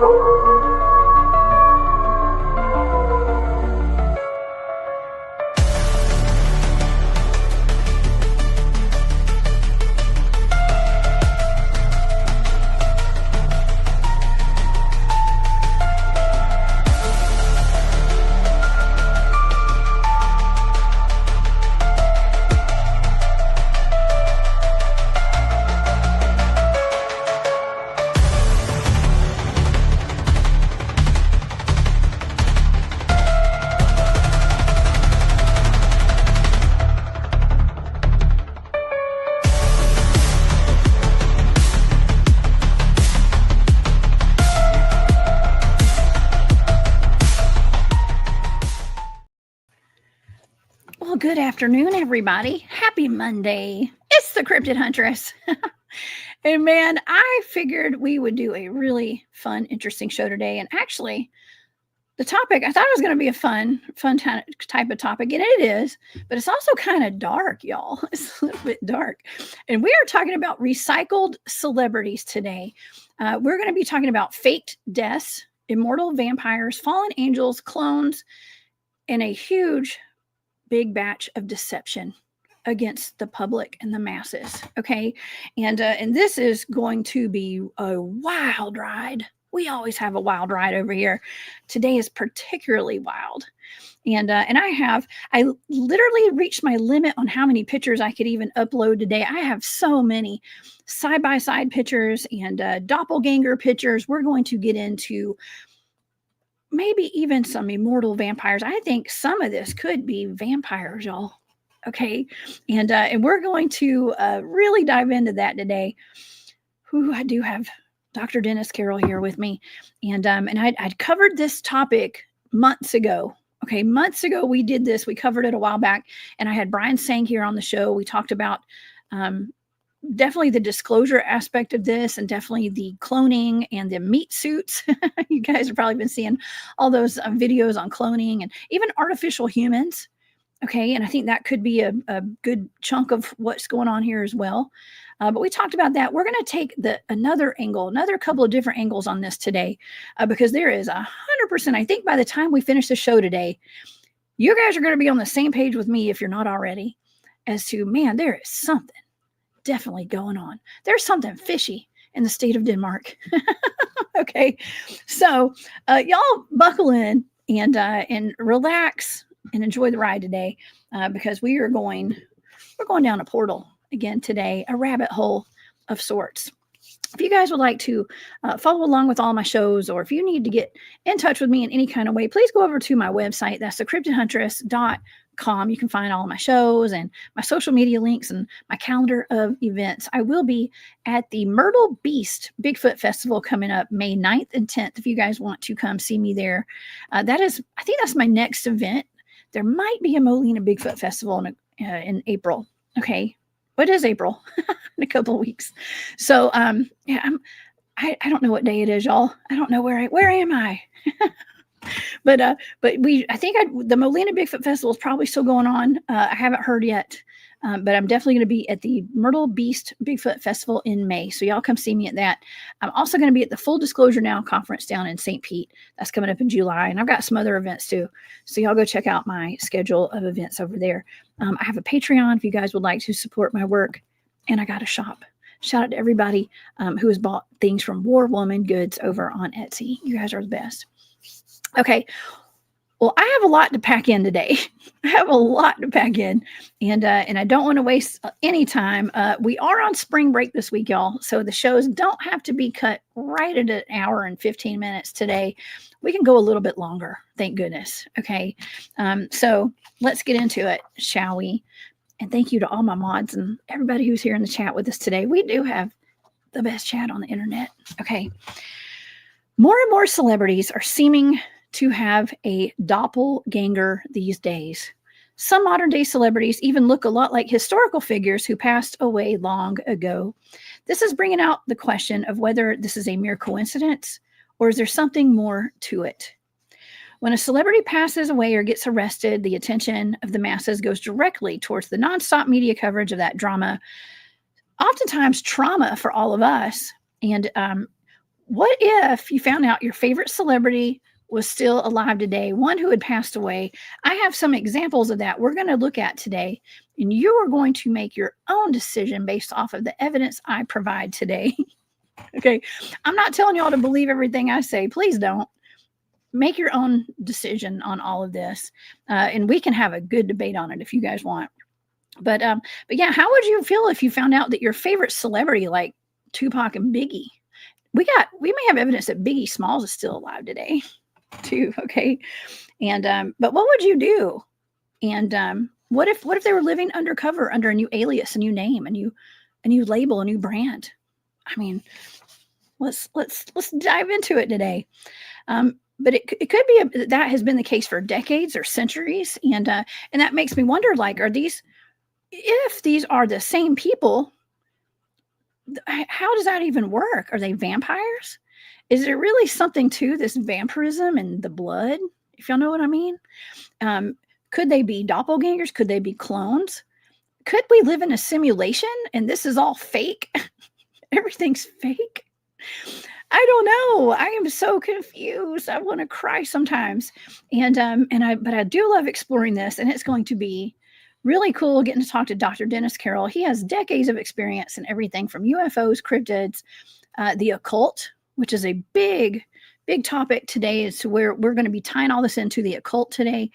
Well, good afternoon, everybody. Happy Monday. It's the Cryptid Huntress. And man, I figured we would do a really fun, interesting show today. And actually, the topic, I thought it was going to be a fun type of topic, and it is, but it's also kind of dark, y'all. It's a little bit dark. And we are talking about recycled celebrities today. We're going to be talking about faked deaths, immortal vampires, fallen angels, clones, and a huge big batch of deception against the public and the masses. Okay. And this is going to be a wild ride. We always have a wild ride over here. Today is particularly wild. And I literally reached my limit on how many pictures I could even upload today. I have so many side-by-side pictures and doppelganger pictures. We're going to get into maybe even some immortal vampires. I think some of this could be vampires, y'all. Okay. And we're going to really dive into that today. I do have Dr. Dennis Carroll here with me. And I'd covered this topic months ago. Okay. Months ago, we did this. We covered it a while back. And I had Brian Sang here on the show. We talked about definitely the disclosure aspect of this, and definitely the cloning and the meat suits. You guys have probably been seeing all those videos on cloning and even artificial humans. Okay. And I think that could be a good chunk of what's going on here as well. But we talked about that. We're going to take another couple of different angles on this today, because there is 100%. I think by the time we finish the show today, you guys are going to be on the same page with me, if you're not already, as to, man, there is something definitely going on. There's something fishy in the state of Denmark. Okay. So y'all buckle in and relax and enjoy the ride today, because we're going down a portal again today, a rabbit hole of sorts. If you guys would like to follow along with all my shows, or if you need to get in touch with me in any kind of way, please go over to my website. That's thecryptidhuntress.com. You can find all of my shows and my social media links and my calendar of events. I will be at the Myrtle Beast Bigfoot Festival coming up May 9th and 10th. If you guys want to come see me there, I think that's my next event. There might be a Molina Bigfoot Festival in April. Okay. What is April? In a couple of weeks. So, yeah, I don't know what day it is, y'all. I don't know where am I? But I think the Molina Bigfoot Festival is probably still going on. I haven't heard yet, but I'm definitely going to be at the Myrtle Beast Bigfoot Festival in May. So y'all come see me at that. I'm also going to be at the Full Disclosure Now conference down in St. Pete. That's coming up in July. And I've got some other events too. So y'all go check out my schedule of events over there. I have a Patreon if you guys would like to support my work. And I got a shop. Shout out to everybody who has bought things from War Woman Goods over on Etsy. You guys are the best. Okay. Well, I have a lot to pack in today. I have a lot to pack in, and I don't want to waste any time. We are on spring break this week, y'all. So the shows don't have to be cut right at an hour and 15 minutes today. We can go a little bit longer. Thank goodness. Okay. So let's get into it, shall we? And thank you to all my mods and everybody who's here in the chat with us today. We do have the best chat on the internet. Okay. More and more celebrities are seeming to have a doppelganger these days. Some modern day celebrities even look a lot like historical figures who passed away long ago. This is bringing out the question of whether this is a mere coincidence or is there something more to it. When a celebrity passes away or gets arrested, the attention of the masses goes directly towards the nonstop media coverage of that drama, oftentimes trauma for all of us. And What if you found out your favorite celebrity was still alive today, one who had passed away? I have some examples of that we're going to look at today, and you are going to make your own decision based off of the evidence I provide today. Okay, I'm not telling y'all to believe everything I say. Please don't. Make your own decision on all of this, and we can have a good debate on it if you guys want. But yeah, how would you feel if you found out that your favorite celebrity, like Tupac and Biggie, we may have evidence that Biggie Smalls is still alive today, too. Okay, and but what would you do? And what if they were living undercover under a new alias, a new name, a new label, a new brand? I mean, let's dive into it today. But it could be that has been the case for decades or centuries, and that makes me wonder, like, if these are the same people, how does that even work? Are they vampires? Is there really something to this vampirism and the blood, if y'all know what I mean? Could they be doppelgangers? Could they be clones? Could we live in a simulation and this is all fake? Everything's fake? I don't know. I am so confused. I want to cry sometimes. But I do love exploring this, and it's going to be really cool getting to talk to Dr. Dennis Carroll. He has decades of experience in everything from UFOs, cryptids, the occult, which is a big, big topic today, as to where we're going to be tying all this into the occult today.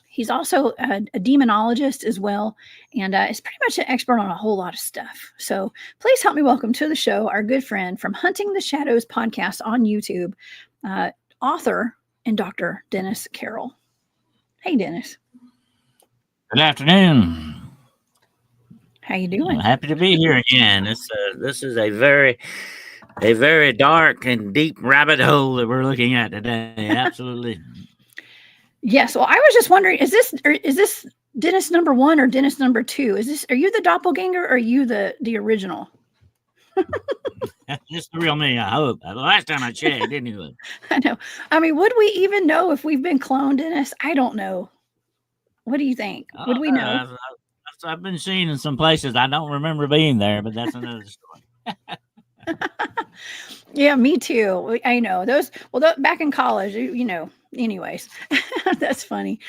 He's also a demonologist as well, and is pretty much an expert on a whole lot of stuff. So please help me welcome to the show our good friend from Hunting the Shadows podcast on YouTube, author and Dr. Dennis Carroll. Hey, Dennis. Good afternoon. How you doing? I'm happy to be here again. This is a very dark and deep rabbit hole that we're looking at today. Absolutely. Yes. Well, I was just wondering, is this Dennis number 1 or Dennis number 2? Are you the doppelganger or are you the original? It's the real me, I hope. The last time I checked, anyway. I know. I mean, would we even know if we've been cloned, Dennis? I don't know. What do you think? Would we know? I've been seen in some places. I don't remember being there, but that's another story. Yeah, me too. I know those. Well, back in college, anyways, that's funny.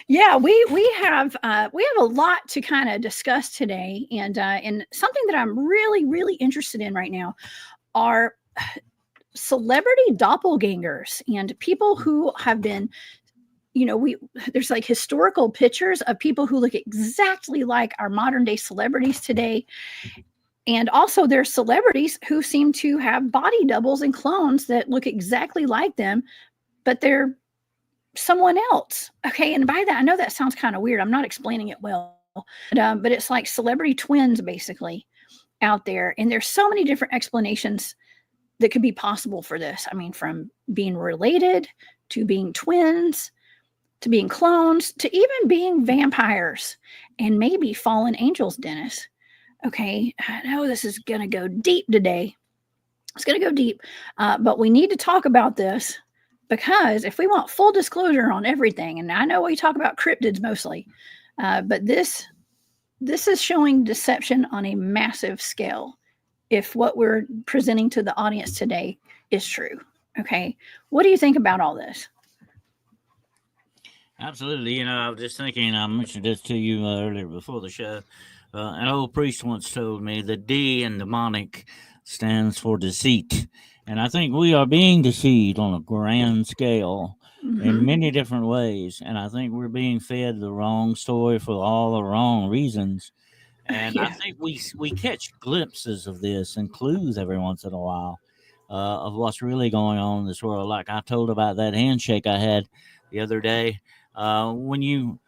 Yeah, we have a lot to kind of discuss today, and something that I'm really, really interested in right now are celebrity doppelgangers and people who have been, there's like historical pictures of people who look exactly like our modern day celebrities today. And also there's celebrities who seem to have body doubles and clones that look exactly like them, but they're someone else. Okay. And by that, I know that sounds kind of weird. I'm not explaining it well, but it's like celebrity twins basically out there. And there's so many different explanations that could be possible for this. I mean, from being related to being twins, to being clones, to even being vampires and maybe fallen angels, Dennis. Okay, I know this is going to go deep today. It's going to go deep, but we need to talk about this because if we want full disclosure on everything, and I know we talk about cryptids mostly, but this is showing deception on a massive scale if what we're presenting to the audience today is true. Okay, what do you think about all this? Absolutely. I was just thinking, I mentioned this to you earlier before the show. An old priest once told me the D in demonic stands for deceit. And I think we are being deceived on a grand scale in many different ways. And I think we're being fed the wrong story for all the wrong reasons. And I think we catch glimpses of this and clues every once in a while of what's really going on in this world. Like I told about that handshake I had the other day. When you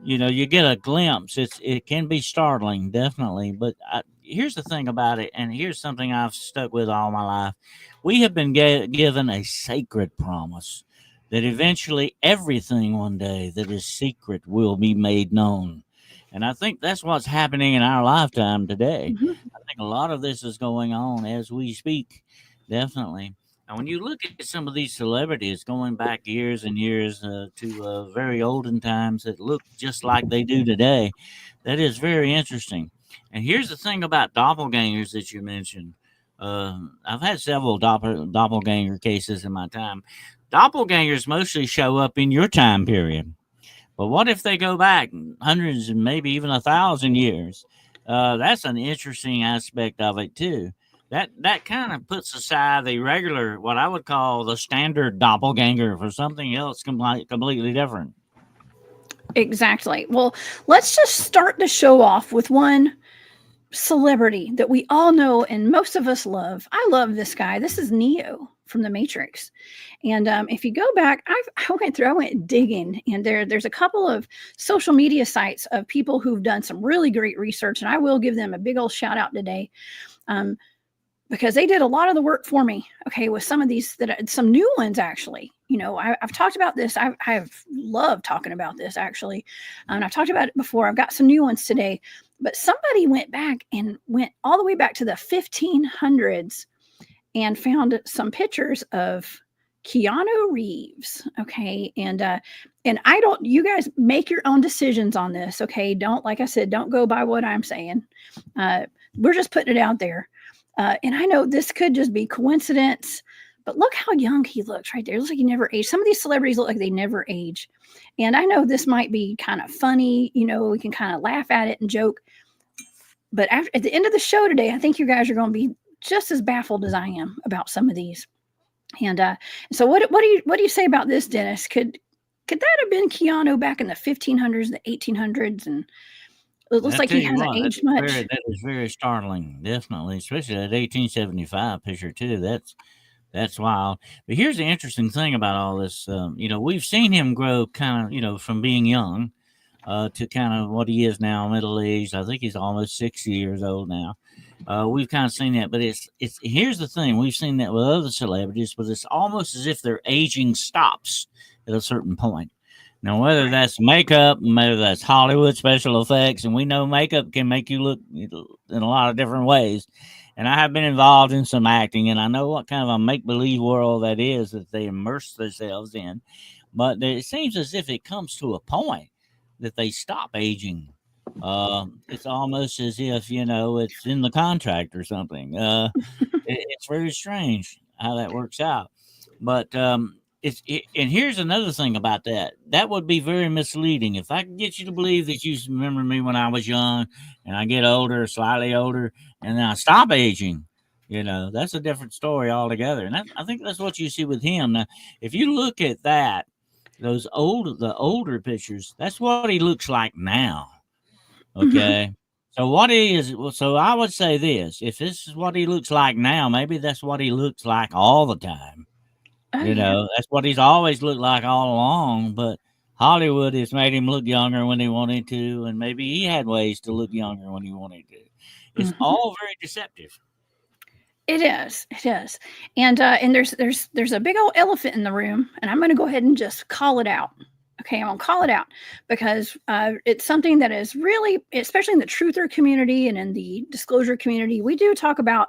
get a glimpse, it can be startling, definitely. But here's the thing about it, and here's something I've stuck with all my life. We have been given a sacred promise that eventually everything one day that is secret will be made known. And I think that's what's happening in our lifetime today. I think a lot of this is going on as we speak, definitely. And when you look at some of these celebrities going back years and years to very olden times that look just like they do today, that is very interesting. And here's the thing about doppelgangers that you mentioned. I've had several doppelganger cases in my time. Doppelgangers mostly show up in your time period. But what if they go back hundreds and maybe even 1,000 years? That's an interesting aspect of it too. That kind of puts aside the regular, what I would call the standard doppelganger, for something else completely different. Exactly. Well, let's just start the show off with one celebrity that we all know and most of us love. I love this guy. This is Neo from the Matrix. And if you go back, I went digging, and there's a couple of social media sites of people who've done some really great research, and I will give them a big old shout out today. Because they did a lot of the work for me, okay, with some of these, some new ones, actually. You know, I've talked about this. I've loved talking about this, actually. And I've talked about it before. I've got some new ones today. But somebody went back and went all the way back to the 1500s and found some pictures of Keanu Reeves, okay? And you guys make your own decisions on this, okay? Like I said, don't go by what I'm saying. We're just putting it out there. And I know this could just be coincidence, but look how young he looks right there. It looks like he never aged. Some of these celebrities look like they never age. And I know this might be kind of funny. You know, we can kind of laugh at it and joke. But at the end of the show today, I think you guys are going to be just as baffled as I am about some of these. And so what do you say about this, Dennis? Could that have been Keanu back in the 1500s, the 1800s? And it looks like he hasn't aged much. That is very startling, definitely, especially that 1875 picture too. That's wild. But here's the interesting thing about all this. You know, we've seen him grow kind of, you know, from being young to kind of what he is now, middle aged. I think he's almost 60 years old now. We've kind of seen that, but it's here's the thing: we've seen that with other celebrities, but it's almost as if their aging stops at a certain point. Now, whether that's makeup, whether that's Hollywood special effects, and we know makeup can make you look in a lot of different ways. And I have been involved in some acting, and I know what kind of a make-believe world that is that they immerse themselves in. But it seems as if it comes to a point that they stop aging. It's almost as if, you know, it's in the contract or something. It's very strange how that works out. But and here's another thing about that. That would be very misleading. If I can get you to believe that you remember me when I was young and I get older, slightly older, and then I stop aging, you know, that's a different story altogether. And I think that's what you see with him. Now, if you look at that, the older pictures, that's what he looks like now. Okay. So I would say this: if this is what he looks like now, maybe that's what he looks like all the time. You know, that's what he's always looked like all along. But Hollywood has made him look younger when he wanted to, and maybe he had ways to look younger when he wanted to. It's all very deceptive. It is. And there's a big old elephant in the room, and I'm going to go ahead and just call it out. Okay, I'm going to call it out because it's something that is really, especially in the truther community and in the disclosure community, we do talk about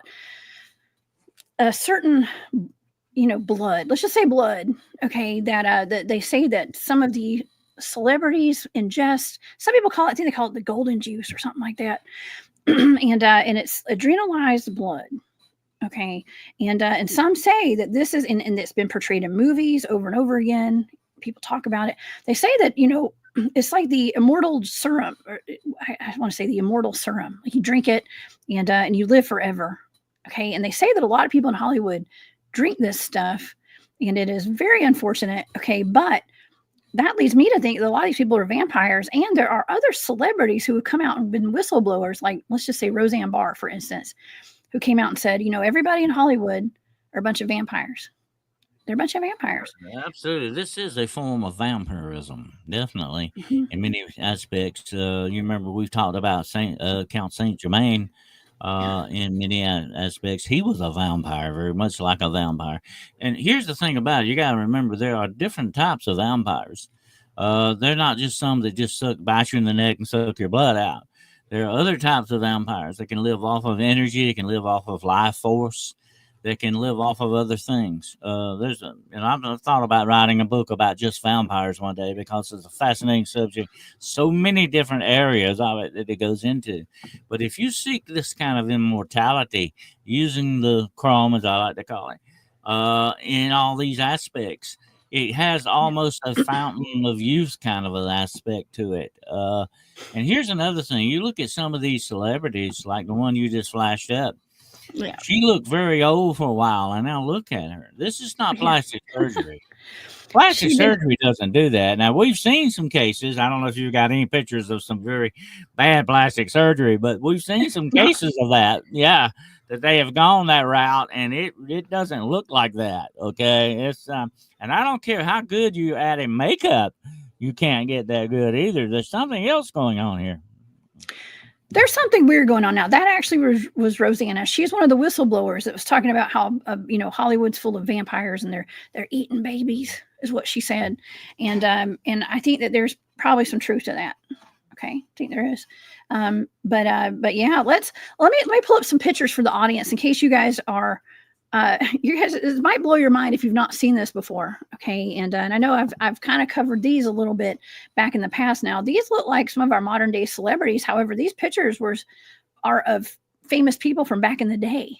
a certain, you know, blood. Let's just say blood. Okay, that they say that some of the celebrities ingest. Some people I think they call it the golden juice or something like that, and it's adrenalized blood. Okay, and some say that this is, and it's been portrayed in movies over and over again. People talk about it. They say that, you know, it's like the immortal serum. Or I want to say the immortal serum. Like you drink it and you live forever. Okay. And they say that a lot of people in Hollywood drink this stuff, and it is very unfortunate. Okay. But that leads me to think that a lot of these people are vampires, and there are other celebrities who have come out and been whistleblowers, like let's just say Roseanne Barr, for instance, who came out and said, you know, everybody in Hollywood are a bunch of vampires. They're a bunch of vampires. Absolutely. This is a form of vampirism, definitely, in many aspects. You remember we've talked about Count Saint Germain in many aspects. He was a vampire, very much like a vampire. And here's the thing about it. You got to remember there are different types of vampires. They're not just some that just bite you in the neck and suck your blood out. There are other types of vampires that can live off of energy. They can live off of life force. that can live off of other things. And I've thought about writing a book about just vampires one day because it's a fascinating subject. So many different areas of it that it goes into. But if you seek this kind of immortality using the chrome, as I like to call it, in all these aspects, it has almost a fountain of youth kind of an aspect to it. And here's another thing: you look at some of these celebrities, like the one you just flashed up. Yeah. She looked very old for a while, and now look at her. This is not Yeah. plastic surgery. Plastic She did. surgery doesn't do that. Now, we've seen some cases. I don't know if you've got any pictures of some very bad plastic surgery, but we've seen some cases of that. Yeah, that they have gone that route, and it doesn't look like that. Okay, it's and I don't care how good you add in makeup, you can't get that good either. There's something else going on here. There's something weird going on now. That actually was Rosanna. She's one of the whistleblowers that was talking about how Hollywood's full of vampires and they're eating babies, is what she said. And I think that there's probably some truth to that. Okay, I think there is. But yeah, let me pull up some pictures for the audience in case you guys are. It might blow your mind if you've not seen this before. Okay. And I know I've kind of covered these a little bit back in the past. Now these look like some of our modern day celebrities. However, these pictures are of famous people from back in the day.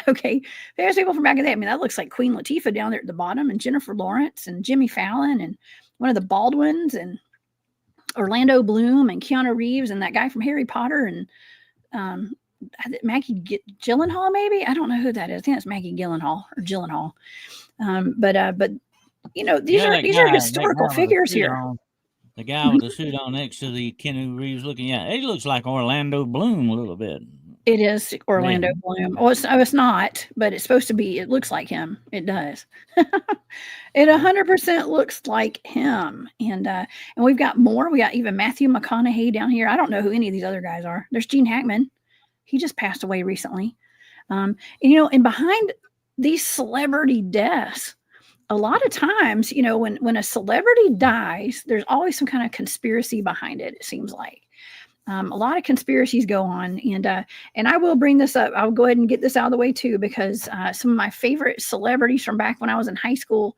Okay. Famous people from back in the day. I mean, that looks like Queen Latifah down there at the bottom, and Jennifer Lawrence and Jimmy Fallon and one of the Baldwins and Orlando Bloom and Keanu Reeves and that guy from Harry Potter and, Maggie Gyllenhaal, maybe. I don't know who that is. I think it's Maggie Gyllenhaal or Gyllenhaal. But these are historical figures here. The guy with the suit on next to the Keanu Reeves looking, he looks like Orlando Bloom a little bit. It is Orlando Bloom. Oh, it's not, but it's supposed to be. It looks like him. It does. It 100% looks like him. And we've got more. We got even Matthew McConaughey down here. I don't know who any of these other guys are. There's Gene Hackman. He just passed away recently. And behind these celebrity deaths, a lot of times, when a celebrity dies, there's always some kind of conspiracy behind it, it seems like. A lot of conspiracies go on. And I will bring this up. I'll go ahead and get this out of the way too, because some of my favorite celebrities from back when I was in high school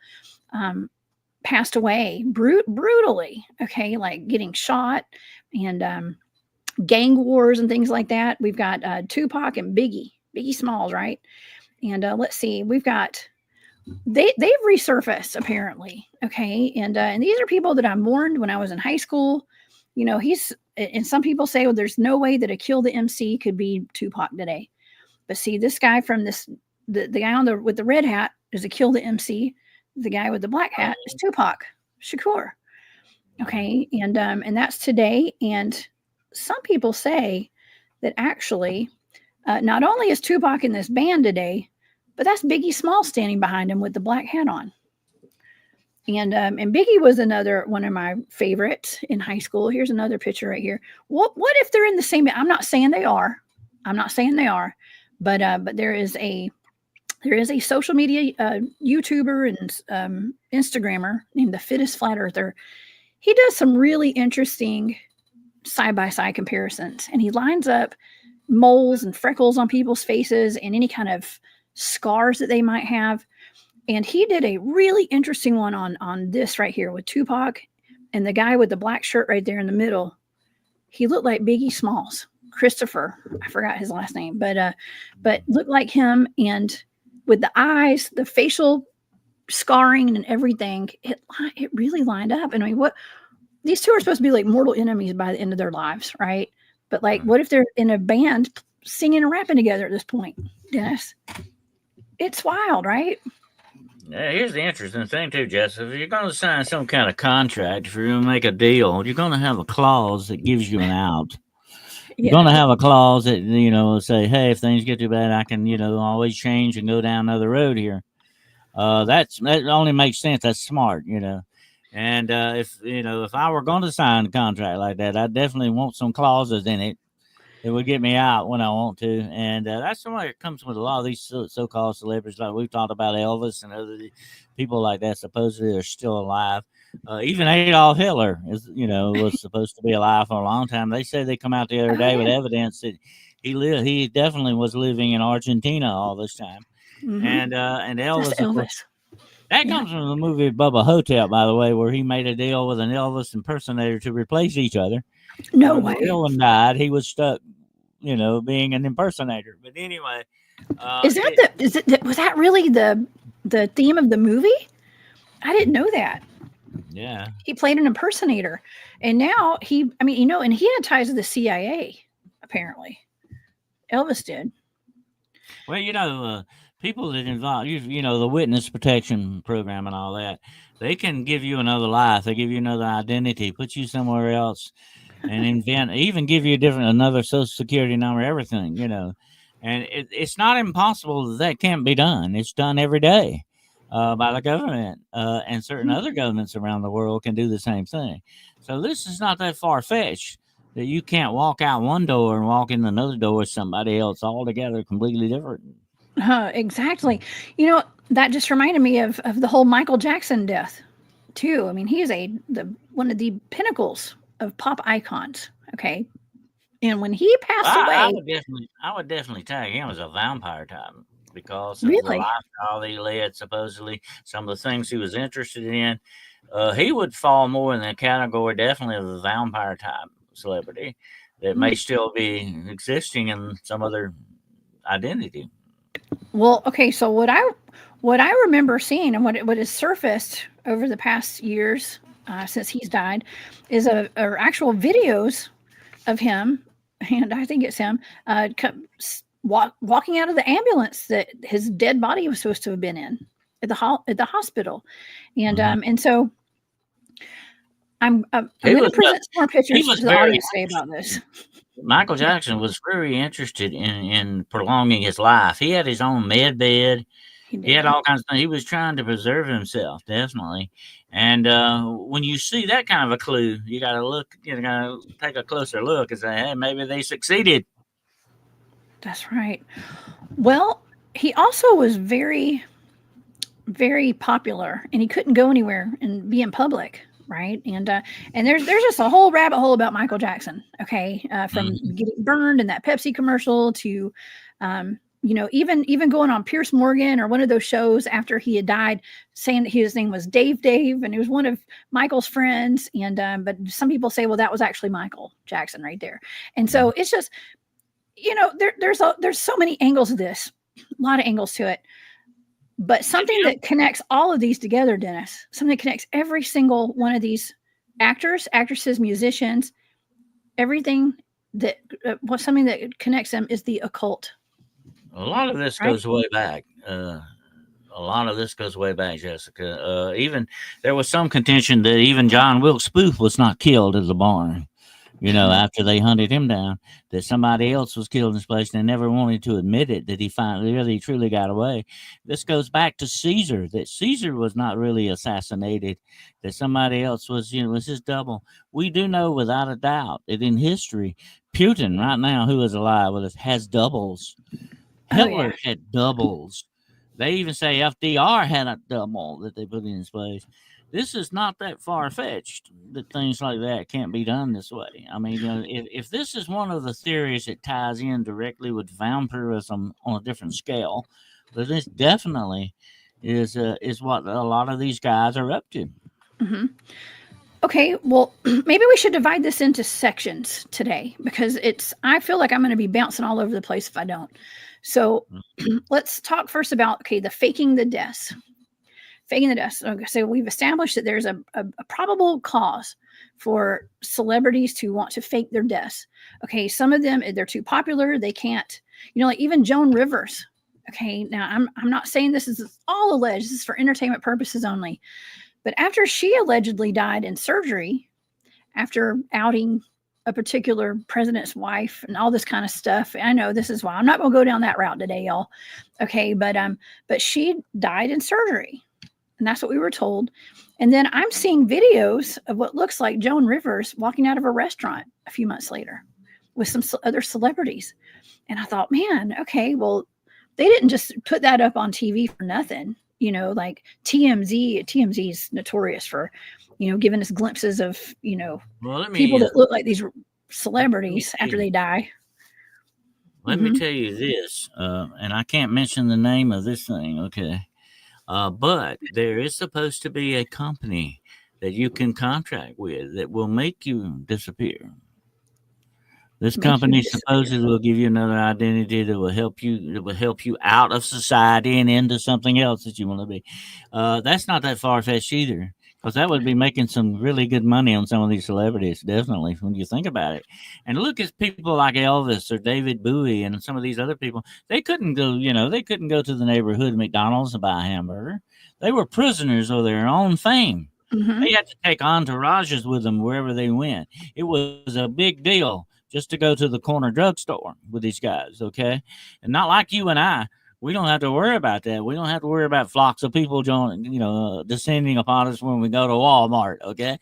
passed away brutally. Okay. Like getting shot and gang wars and things like that. We've got Tupac and Biggie Smalls, right? And let's see, we've got they've resurfaced apparently. Okay, and these are people that I mourned when I was in high school. And some people say, well, there's no way that a Kill the MC could be Tupac today. But see, this guy from the guy with the red hat is a Kill the MC. The guy with the black hat is Tupac Shakur. Okay, and that's today. And some people say that actually, not only is Tupac in this band today, but that's Biggie Smalls standing behind him with the black hat on. And Biggie was another one of my favorites in high school. Here's another picture right here. What if they're in the same band? I'm not saying they are, but there is a social media YouTuber and Instagrammer named The Fittest Flat Earther. He does some really interesting side-by-side comparisons, and he lines up moles and freckles on people's faces and any kind of scars that they might have. And he did a really interesting one on this right here with Tupac and the guy with the black shirt right there in the middle. He looked like Biggie Smalls, Christopher. I forgot his last name, but looked like him. And with the eyes, the facial scarring and everything, it really lined up. And I mean, these two are supposed to be like mortal enemies by the end of their lives, right? But like, what if they're in a band singing and rapping together at this point, Dennis? It's wild, right? Yeah, here's the interesting thing too, Jess. If you're going to sign some kind of contract, if you're going to make a deal, you're going to have a clause that gives you an out. You're going to have a clause that, will say, hey, if things get too bad, I can, always change and go down another road here. That only makes sense. That's smart, And if I were going to sign a contract like that, I definitely want some clauses in it that would get me out when I want to. And that's something that comes with a lot of these so-called celebrities. Like we've talked about Elvis and other people like that supposedly are still alive. Even Adolf Hitler was supposed to be alive for a long time. They said they come out the other day with evidence that he definitely was living in Argentina all this time. And Just Elvis, of course, Elvis. that Yeah. comes from the movie Bubba Hotep, by the way, where he made a deal with an Elvis impersonator to replace each other. No When the way. real one died, he was stuck, being an impersonator. But anyway, Is that was that really the theme of the movie? I didn't know that. yeah. He played an impersonator. And now and he had ties to the CIA, apparently. Elvis did. Well, people that involve the witness protection program and all that, they can give you another life. They give you another identity, put you somewhere else, and even give you another social security number, everything. And it's not impossible that can't be done. It's done every day by the government, and certain other governments around the world can do the same thing. So this is not that far fetched that you can't walk out one door and walk in another door with somebody else altogether completely different. Exactly. That just reminded me of the whole Michael Jackson death, too. I mean, he is one of the pinnacles of pop icons. Okay. And when he passed I away, would definitely tag him as a vampire type because of the really, lifestyle he led. Supposedly, some of the things he was interested in, he would fall more in the category definitely of a vampire type celebrity that may still be existing in some other identity. well, okay. So what I remember seeing and what has surfaced over the past years since he's died are actual videos of him, and I think it's him walking out of the ambulance that his dead body was supposed to have been in at the hospital, and Mhm. and so I'm He going to was present some more pictures was to the very audience today about this. Michael Yeah. Jackson was very interested in prolonging his life. He had his own med bed. He He had did. all kinds of things. He was trying to preserve himself, definitely. And when you see that kind of a clue, you got to look. You got to take a closer look and say, "Hey, maybe they succeeded." That's right. Well, he also was very, very popular, and he couldn't go anywhere and be in public, right? And there's just a whole rabbit hole about Michael Jackson. Okay, from Mhm. getting burned in that Pepsi commercial to, even going on Pierce Morgan or one of those shows after he had died, saying that his name was Dave, and he was one of Michael's friends. And but some people say, well, that was actually Michael Jackson right there. And so it's just, there's so many angles of this, a lot of angles to it. But something that connects all of these together, Dennis, something that connects every single one of these actors, actresses, musicians, everything something that connects them is the occult, A lot of this right? goes way back. A lot of this goes way back, Jessica. Even there was some contention that even John Wilkes Booth was not killed at the barn. After they hunted him down, that somebody else was killed in his place, and they never wanted to admit it, that he finally really truly got away. This goes back to Caesar, that Caesar was not really assassinated, that somebody else was his double. We do know without a doubt that in history, Putin right now, who is alive with us, has doubles. Oh yeah. Hitler had doubles. They even say FDR had a double that they put in his place. This is not that far fetched that things like that can't be done this way. I mean, if this is one of the theories that ties in directly with vampirism on a different scale, then this definitely is what a lot of these guys are up to. Hmm. Okay, well, maybe we should divide this into sections today because I feel like I'm going to be bouncing all over the place if I don't. So let's talk first about, okay, the faking the deaths. Faking the deaths. Okay, so we've established that there's a probable cause for celebrities to want to fake their deaths. Okay, some of them, they're too popular. They can't, like even Joan Rivers. Okay, now I'm not saying this is all alleged. This is for entertainment purposes only. But after she allegedly died in surgery, after outing a particular president's wife and all this kind of stuff, I know this is why I'm not going to go down that route today, y'all. Okay, but she died in surgery, and that's what we were told. And then I'm seeing videos of what looks like Joan Rivers walking out of a restaurant a few months later with some other celebrities, and I thought, man, okay, well, they didn't just put that up on TV for nothing. Like TMZ is notorious for, giving us glimpses of, Well, let people me that look like these let me celebrities after see. they die. let me tell you this, and I can't mention the name of this thing, okay? But there is supposed to be a company that you can contract with that will make you disappear. This Make you company disappear. supposedly will give you another identity that will help you out of society and into something else that you want to be. That's not that far fetched either, because that would be making some really good money on some of these celebrities, definitely when you think about it. And look at people like Elvis or David Bowie and some of these other people. They couldn't go, they couldn't go to the neighborhood McDonald's and buy a hamburger. They were prisoners of their own fame. Mm-hmm. They had to take entourages with them wherever they went. It was a big deal just to go to the corner drugstore with these guys, okay? And not like you and I. We don't have to worry about that. We don't have to worry about flocks of people descending upon us when we go to Walmart, okay?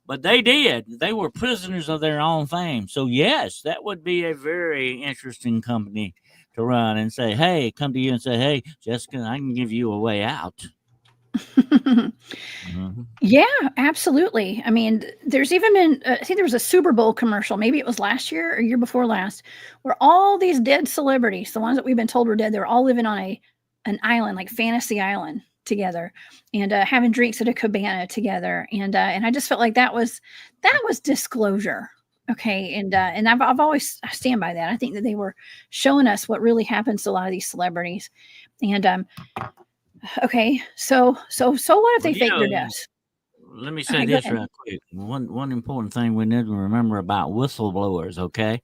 But they did. They were prisoners of their own fame. So, yes, that would be a very interesting company to run and say, hey, come to you and say, hey, Jessica, I can give you a way out. Mm-hmm. Yeah, absolutely. I mean, there's even been, I think there was a Super Bowl commercial, maybe it was last year or year before last, where all these dead celebrities, the ones that we've been told were dead, they're all living on an island, like Fantasy Island together, and having drinks at a cabana together. And I just felt like that was disclosure. Okay. And I've always I stand by that. I think that they were showing us what really happens to a lot of these celebrities. And okay, so what if they fake their deaths? Let me say Okay, this right quick. One important thing we need to remember about whistleblowers, okay?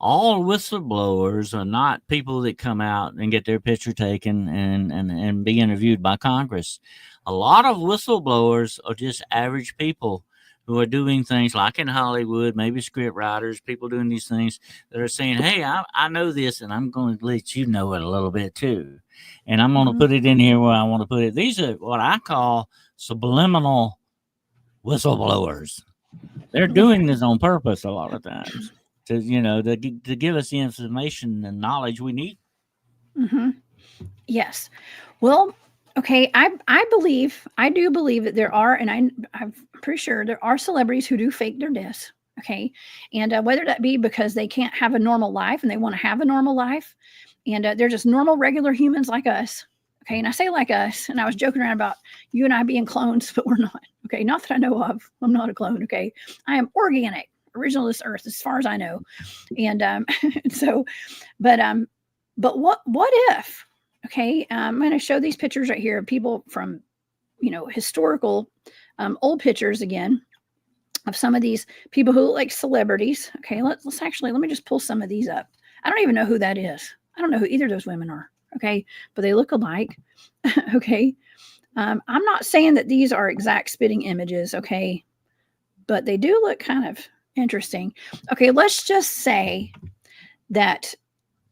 All whistleblowers are not people that come out and get their picture taken and be interviewed by Congress. A lot of whistleblowers are just average people who are doing things like in Hollywood, maybe script writers, people doing these things that are saying, hey, I know this and I'm going to let you know it a little bit too. And I'm going to put it in here where I want to put it. These are what I call subliminal whistleblowers. They're doing this on purpose a lot of times to give us the information and knowledge we need. Mm-hmm. Yes. Well, okay. I do believe that there are, and I'm pretty sure there are celebrities who do fake their deaths. Okay. And whether that be because they can't have a normal life and they want to have a normal life, and they're just normal, regular humans like us. Okay. And I say like us, and I was joking around about you and I being clones, but we're not. Okay. Not that I know of. I'm not a clone. Okay. I am organic, original to this earth, as far as I know. And but what if? Okay. I'm going to show these pictures right here of people from, historical old pictures again of some of these people who look like celebrities. Okay. Let me just pull some of these up. I don't even know who that is. I don't know who either of those women are. Okay. But they look alike. Okay. I'm not saying that these are exact spitting images. Okay. But they do look kind of interesting. Okay. Let's just say that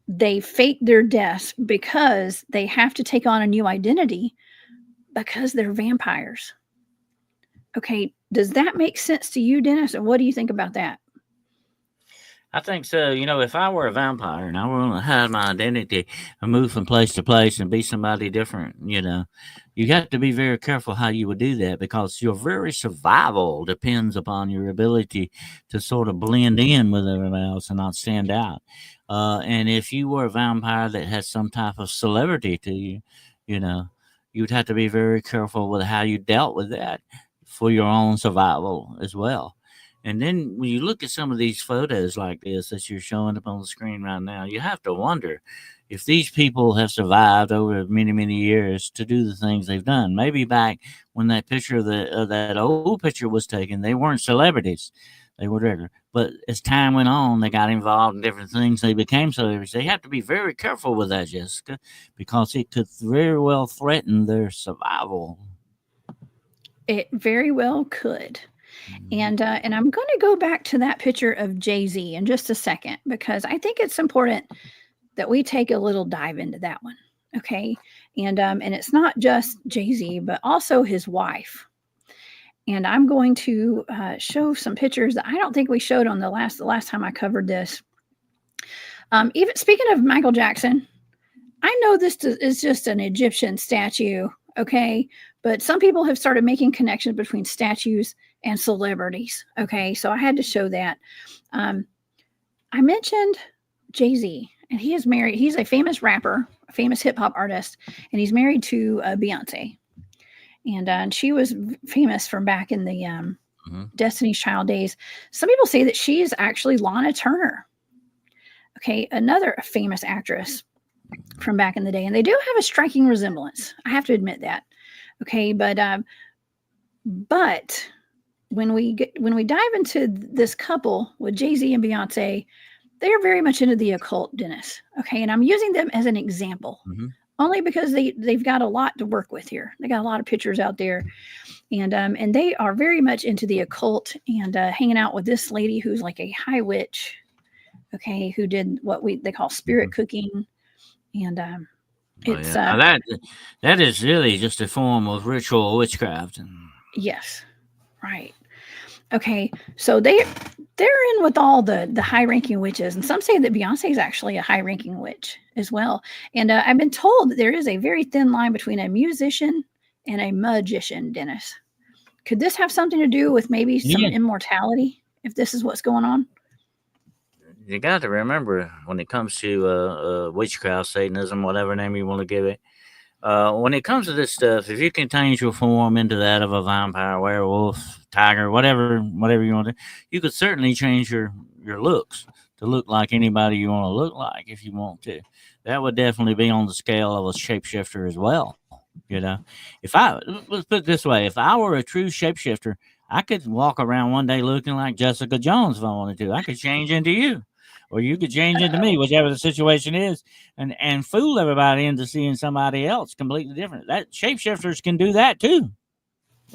they fake their deaths because they have to take on a new identity because they're vampires. Okay. Does that make sense to you, Dennis? And what do you think about that? I think so. If I were a vampire and I were to hide my identity and move from place to place and be somebody different, you got to be very careful how you would do that because your very survival depends upon your ability to sort of blend in with everyone else and not stand out. And if you were a vampire that has some type of celebrity to you, you'd have to be very careful with how you dealt with that for your own survival as well. And then when you look at some of these photos like this that you're showing up on the screen right now, you have to wonder if these people have survived over many, many years to do the things they've done. Maybe back when that picture of that old picture was taken, they weren't celebrities. They were regular. But as time went on, they got involved in different things. They became celebrities. They have to be very careful with that, Jessica, because it could very well threaten their survival. It very well could. And I'm going to go back to that picture of Jay-Z in just a second because I think it's important that we take a little dive into that one. Okay. And it's not just Jay-Z, but also his wife. And I'm going to show some pictures that I don't think we showed on the last time I covered this. Even speaking of Michael Jackson, I know this is just an Egyptian statue. Okay. But some people have started making connections between statues and celebrities. Okay. So I had to show that. I mentioned Jay-Z and he is married. He's a famous rapper, a famous hip hop artist, and he's married to Beyonce. And she was famous from back in the Destiny's Child days. Some people say that she is actually Lana Turner. Okay, another famous actress from back in the day, and they do have a striking resemblance. I have to admit that. Okay, but when we dive into this couple with Jay-Z and Beyonce, they are very much into the occult, Dennis. Okay, and I'm using them as an example, only because they've got a lot to work with here. They got a lot of pictures out there, and they are very much into the occult and hanging out with this lady who's like a high witch. Okay, who did what they call spirit cooking, and it's now that is really just a form of ritual witchcraft. Yes, right. Okay, so they're in with all the high-ranking witches, and some say that Beyonce is actually a high-ranking witch as well. And I've been told that there is a very thin line between a musician and a magician, Dennis. Could this have something to do with maybe some immortality, if this is what's going on? You got to remember, when it comes to witchcraft, Satanism, whatever name you want to give it, when it comes to this stuff, if you can change your form into that of a vampire, werewolf, tiger, whatever you want to, you could certainly change your looks to look like anybody you want to look like if you want to. That would definitely be on the scale of a shapeshifter as well. Let's put it this way: if I were a true shapeshifter, I could walk around one day looking like Jessica Jones if I wanted to. I could change into you, or you could change into me, whichever the situation is, and fool everybody into seeing somebody else completely different. That shapeshifters can do that too.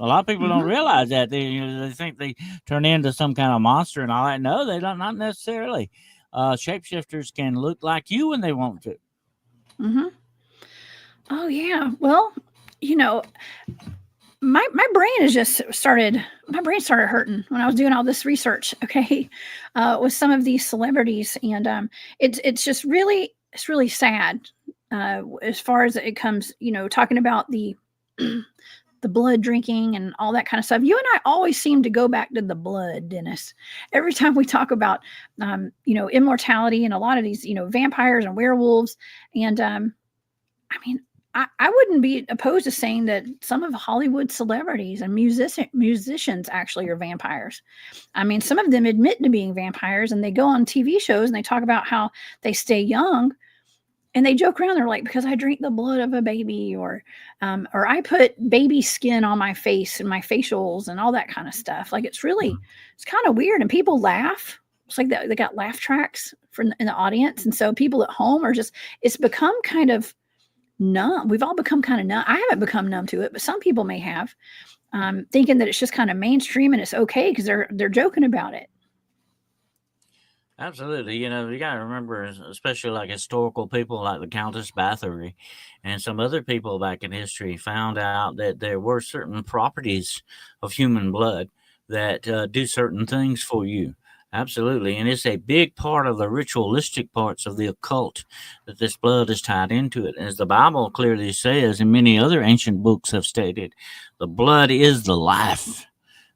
A lot of people don't realize that. They think they turn into some kind of monster and all that. No, they don't. Not necessarily. Shapeshifters can look like you when they want to. Oh yeah. Well, my brain started hurting when I was doing all this research. Okay, with some of these celebrities, and it's really sad as far as it comes. Talking about the the blood drinking and all that kind of stuff. You and I always seem to go back to the blood, Dennis. Every time we talk about immortality and a lot of these vampires and werewolves, and I wouldn't be opposed to saying that some of Hollywood celebrities and musicians actually are vampires. I mean, some of them admit to being vampires, and they go on TV shows and they talk about how they stay young, and they joke around. They're like, because I drink the blood of a baby, or I put baby skin on my face and my facials and all that kind of stuff. Like it's kind of weird, and people laugh. It's like they got laugh tracks in the audience, and so people at home are it's become kind of numb. We've all become kind of numb. I haven't become numb to it, but some people may have, thinking that it's just kind of mainstream and it's okay because they're joking about it. Absolutely. You got to remember, especially like historical people like the Countess Bathory and some other people back in history found out that there were certain properties of human blood that do certain things for you. Absolutely. And it's a big part of the ritualistic parts of the occult that this blood is tied into it. As the Bible clearly says, and many other ancient books have stated, the blood is the life.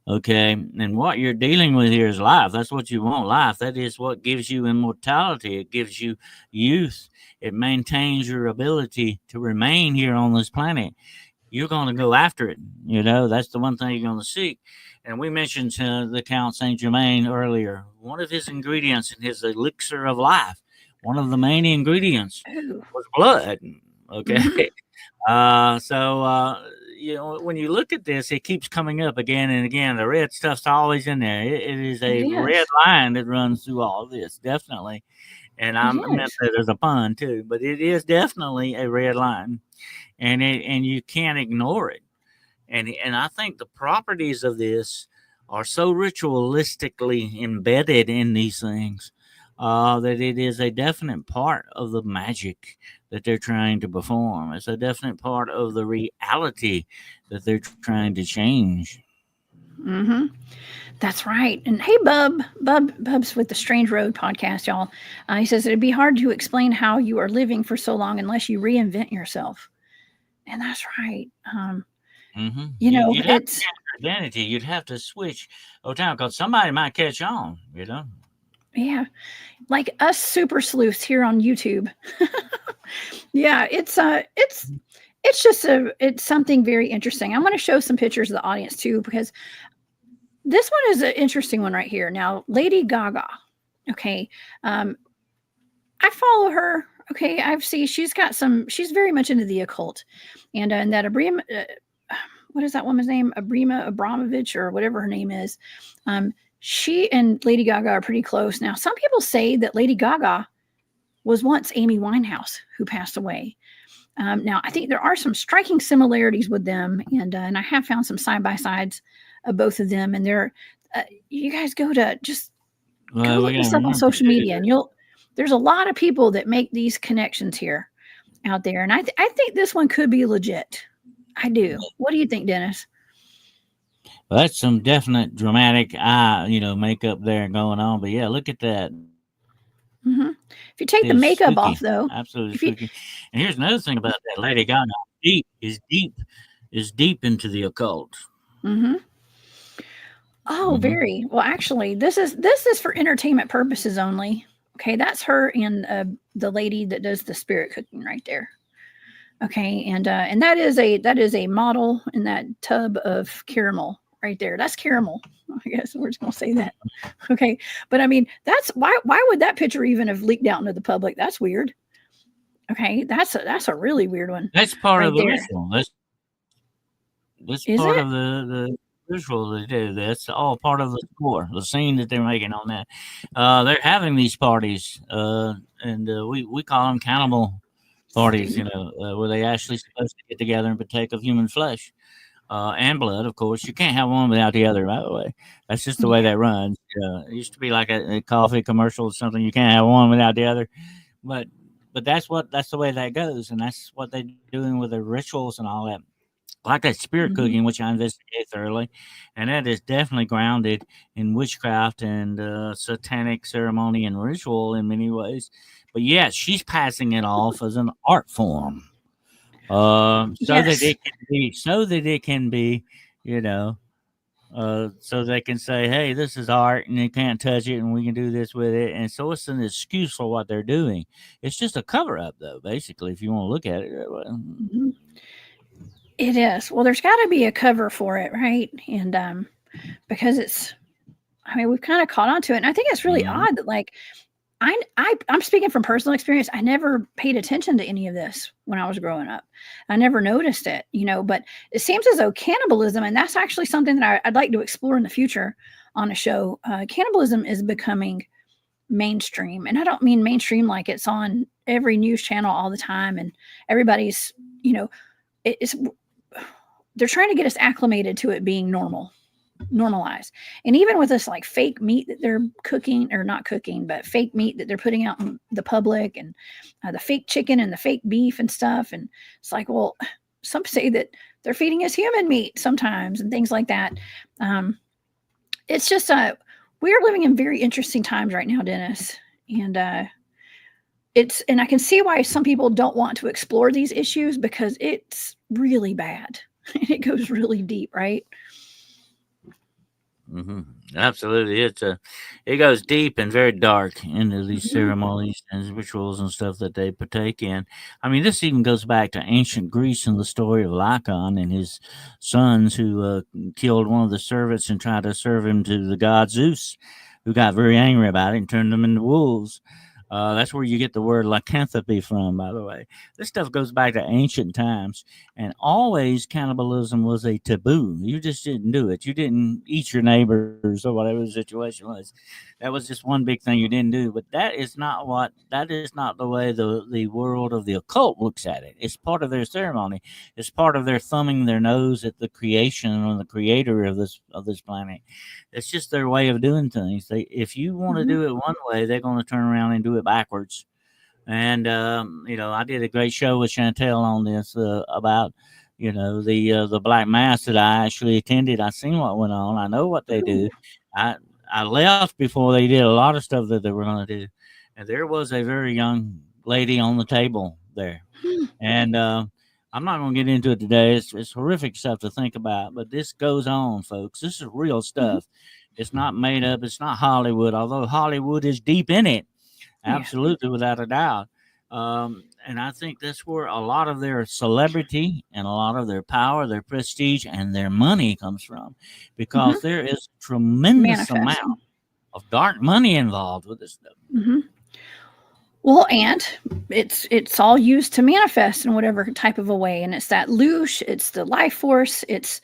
Okay. And what you're dealing with here is life. That's what you want, life. That is what gives you immortality. It gives you youth. It maintains your ability to remain here on this planet. You're going to go after it. That's the one thing you're going to seek. And we mentioned the Count Saint Germain earlier. One of his ingredients in his elixir of life, one of the main ingredients was blood. Okay. When you look at this, it keeps coming up again and again. The red stuff's always in there. It is a red line that runs through all of this, definitely. And I meant that as a pun too, but it is definitely a red line, and you can't ignore it. And I think the properties of this are so ritualistically embedded in these things that it is a definite part of the magic that they're trying to perform. It's a definite part of the reality that they're trying to change. That's right. And hey, Bub's with the Strange Road podcast, y'all. He says it'd be hard to explain how you are living for so long unless you reinvent yourself. And that's right. You'd have to change your identity. You'd have to switch over time because somebody might catch on. Yeah, like us super sleuths here on YouTube. Yeah, it's something very interesting. I'm going to show some pictures of the audience too because this one is an interesting one right here. Now, Lady Gaga. Okay, um, I follow her. Okay, I've seen she's got some. She's very much into the occult, and that Abrima, what is that woman's name? Abrima Abramovich or whatever her name is. Um, she and Lady Gaga are pretty close. Now, some people say that Lady Gaga was once Amy Winehouse, who passed away. Now, I think there are some striking similarities with them, and I have found some side by sides of both of them. And they're you guys go to just go Well, we look got this to up on remember social too media, that and there's a lot of people that make these connections here out there, and I think this one could be legit. I do. What do you think, Dennis? well, that's some definite dramatic makeup there going on. But yeah, look at that. Hmm. If you That take the is makeup spooky, off, though, absolutely if you spooky. And here's another thing about that Lady Gaga. Deep into the occult. hmm Oh, Hmm. very. Well, actually, this is for entertainment purposes only. Okay, that's her and the lady that does the spirit cooking right there. Okay, and that is a model in that tub of caramel right there. That's caramel. I guess we're just gonna say that. Okay, but I mean, that's why would that picture even have leaked out into the public? That's weird. Okay, that's a really weird one That's part right of the there. ritual. That's Is part it? of the ritual they do. That's all part of the score, the scene that they're making on that. They're having these parties, and we call them cannibal parties. Where they actually supposed to get together and partake of human flesh and blood. Of course, you can't have one without the other. By the way, that's just the way Yeah. that runs. It used to be like a coffee commercial or something. You can't have one without the other. But that's the way that goes, and that's what they're doing with their rituals and all that, like that spirit Hmm. cooking, which I investigated thoroughly, and that is definitely grounded in witchcraft and satanic ceremony and ritual in many ways. But yeah, she's passing it off as an art form, Yes. so that it can be, you know, so they can say, "Hey, this is art, and you can't touch it, and we can do this with it." And so it's an excuse for what they're doing. It's just a cover up, though, basically, if you want to look at it that way. Mhm. It is. Well, there's got to be a cover for it, right? And because I mean, we've kind of caught on to it, and I think it's really Mhm. odd that like I'm speaking from personal experience. I never paid attention to any of this when I was growing up. I never noticed it, but it seems as though cannibalism, and that's actually something that I'd like to explore in the future on a show. Cannibalism is becoming mainstream, and I don't mean mainstream like it's on every news channel all the time, and everybody's, it's they're trying to get us acclimated to it being normalized. And even with this like fake meat that they're cooking or not cooking, but fake meat that they're putting out in the public, and the fake chicken and the fake beef and stuff. And it's like, well, some say that they're feeding us human meat sometimes and things like that. Um, it's just, we're living in very interesting times right now, Dennis. And, and I can see why some people don't want to explore these issues because it's really bad. It goes really deep, right? Mhm. Absolutely, it goes deep and very dark into these Mhm. ceremonies and rituals and stuff that they partake in. I mean, this even goes back to ancient Greece and the story of Lycon and his sons who killed one of the servants and tried to serve him to the god Zeus, who got very angry about it and turned them into wolves. That's where you get the word lycanthropy from, by the way. This stuff goes back to ancient times, and always cannibalism was a taboo. You just didn't do it. You didn't eat your neighbors or whatever the situation was. That was just one big thing you didn't do. But that is not the way the world of the occult looks at it. It's part of their ceremony. It's part of their thumbing their nose at the creation and the creator of this planet. It's just their way of doing things. If you want to Mhm. do it one way, they're going to turn around and do it backwards. And I did a great show with Chantel on this about the Black Mass that I actually attended. I seen what went on. I know what they do. Ooh. I I left before they did a lot of stuff that they were going to do, and there was a very young lady on the table there, Hmm. and I'm not going to get into it today. It's horrific stuff to think about, but this goes on, folks. This is real Mhm. stuff. It's not made up. It's not Hollywood, although Hollywood is deep in it. Absolutely, without a doubt. And I think that's where a lot of their celebrity and a lot of their power, their prestige, and their money comes from, because there is tremendous amount of dark money involved with this stuff. Well, and it's all used to manifest in whatever type of a way, and it's that loosh, it's the life force, it's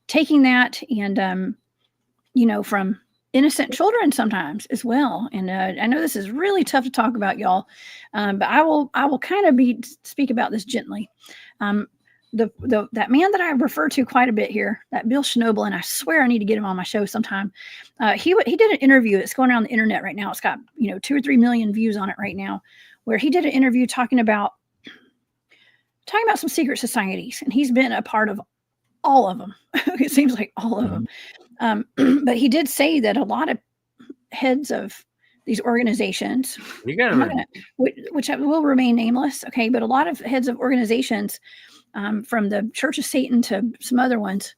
taking that and from innocent children sometimes as well. And I know this is really tough to talk about, y'all, but I will kind of speak about this gently. That man that I refer to quite a bit here, that Bill Schnobel, and I swear I need to get him on my show sometime. He did an interview. It's going around the internet right now. It's got 2 or 3 million views on it right now, where he did an interview talking about some secret societies, and he's been a part of all of them. It seems like all of them. But he did say that a lot of heads of these organizations, which will remain nameless, okay, but a lot of heads of organizations, from the Church of Satan to some other ones,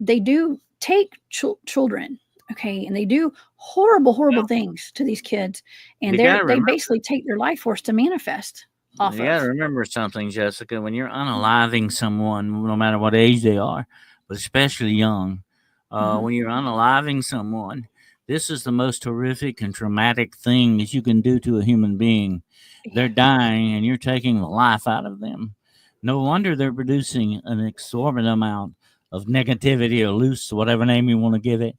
they do take children, okay, and they do horrible things to these kids, and they basically take their life force to manifest off of. You got to remember something, Jessica. When you're unaliving someone, no matter what age they are, but especially young, when you're unaliving someone, this is the most horrific and traumatic thing that you can do to a human being. They're dying, and you're taking the life out of them. No wonder they're producing an exorbitant amount of negativity or loose, whatever name you want to give it.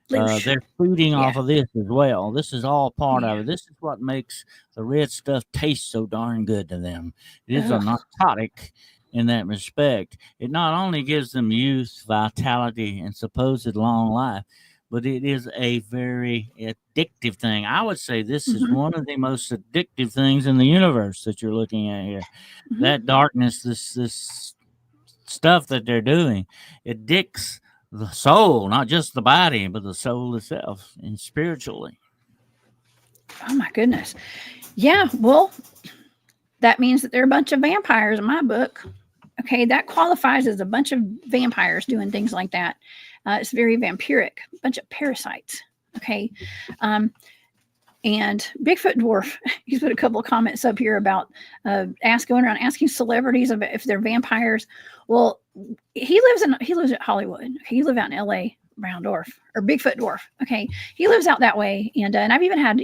They're feeding off of this as well. This is all part of it. This is what makes the red stuff taste so darn good to them. It is a narcotic in that respect. It not only gives them youth, vitality, and supposed long life, but it is a very addictive thing. I would say this is one of the most addictive things in the universe that you're looking at here. That darkness, this stuff that they're doing, addicts the soul, not just the body, but the soul itself, and spiritually. Oh my goodness. Yeah, well, that means that they're a bunch of vampires in my book. Okay, that qualifies as a bunch of vampires doing things like that. It's very vampiric, a bunch of parasites. Okay. And Bigfoot Dwarf, he's put a couple of comments up here about going around asking celebrities if they're vampires. Well, he lives in Hollywood. He lives out in LA, Brown Dwarf or Bigfoot Dwarf. Okay. He lives out that way. And I've even had,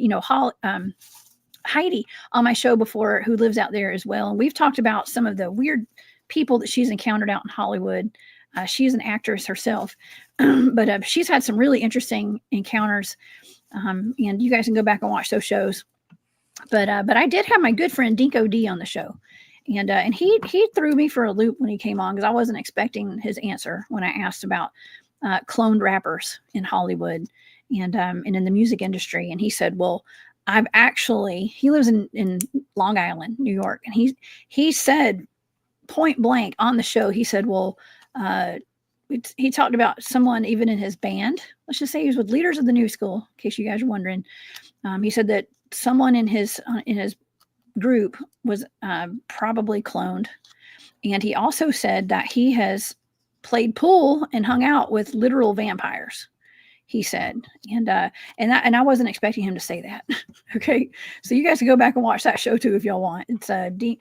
Heidi on my show before, who lives out there as well. And we've talked about some of the weird people that she's encountered out in Hollywood. She's an actress herself, but she's had some really interesting encounters. And you guys can go back and watch those shows. But I did have my good friend Dinko D on the show, and he threw me for a loop when he came on, because I wasn't expecting his answer when I asked about cloned rappers in Hollywood and in the music industry. And he said, well, he lives in Long Island, New York. And he said point blank on the show, he said, well, he talked about someone even in his band. Let's just say he was with Leaders of the New School, in case you guys are wondering. He said that someone in his group was probably cloned. And he also said that he has played pool and hung out with literal vampires, he said. And I wasn't expecting him to say that. Okay. So you guys can go back and watch that show too, if y'all want. It's I think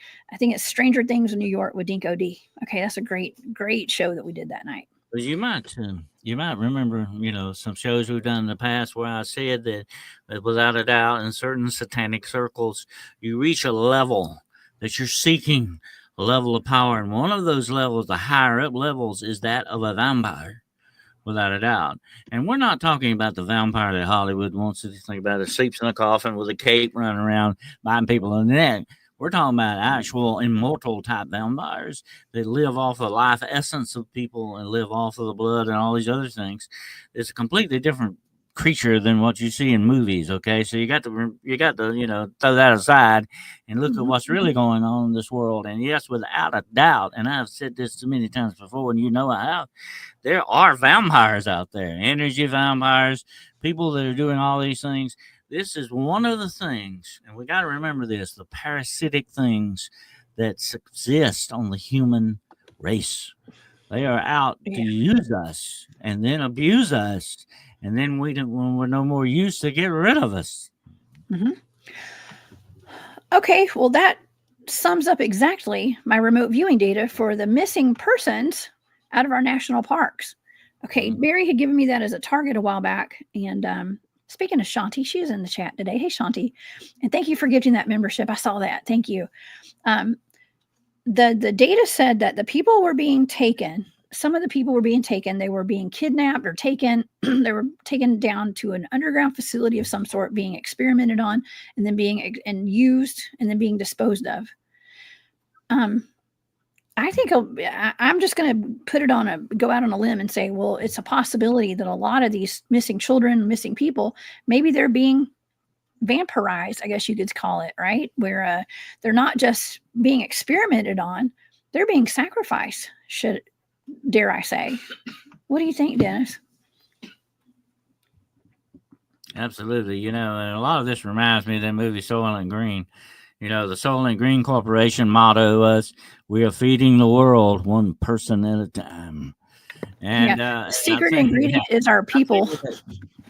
it's Stranger Things in New York with Dinko D. Okay. That's a great show that we did that night. Well, you might remember, some shows we've done in the past where I said that without a doubt, in certain satanic circles, you reach a level that you're seeking, a level of power. And one of those levels, the higher up levels, is that of a vampire. Without a doubt. And we're not talking about the vampire that Hollywood wants to think about. It sleeps in a coffin with a cape running around biting people in the neck. We're talking about actual immortal type vampires that live off the life essence of people and live off of the blood and all these other things. It's a completely different creature than what you see in movies. Okay, so you got to throw that aside and look at what's really going on in this world. And yes, without a doubt, and I've said this so many times before, and I have, there are vampires out there, energy vampires, people that are doing all these things. This is one of the things, and we got to remember this, the parasitic things that exist on the human race. They are out to use us and then abuse us and then when we're no more use, they get rid of us. Mm-hmm. Okay, well, that sums up exactly my remote viewing data for the missing persons out of our national parks. Okay, Barry had given me that as a target a while back. And speaking of Shanti, she is in the chat today. Hey, Shanti. And thank you for gifting that membership. I saw that. Thank you. The data said that the people were being taken. Some of the people were being taken. They were being kidnapped or taken. They were taken down to an underground facility of some sort, being experimented on, and then being used, and then being disposed of. I think I'm just going to go out on a limb and say, well, it's a possibility that a lot of these missing children, missing people, maybe they're being vampirized, I guess you could call it, right? Where they're not just being experimented on, they're being sacrificed, dare I say. What do you think, Dennis? Absolutely. And a lot of this reminds me of that movie Soylent Green. The Soylent Green Corporation motto was, "We are feeding the world one person at a time." And the secret ingredient is our people.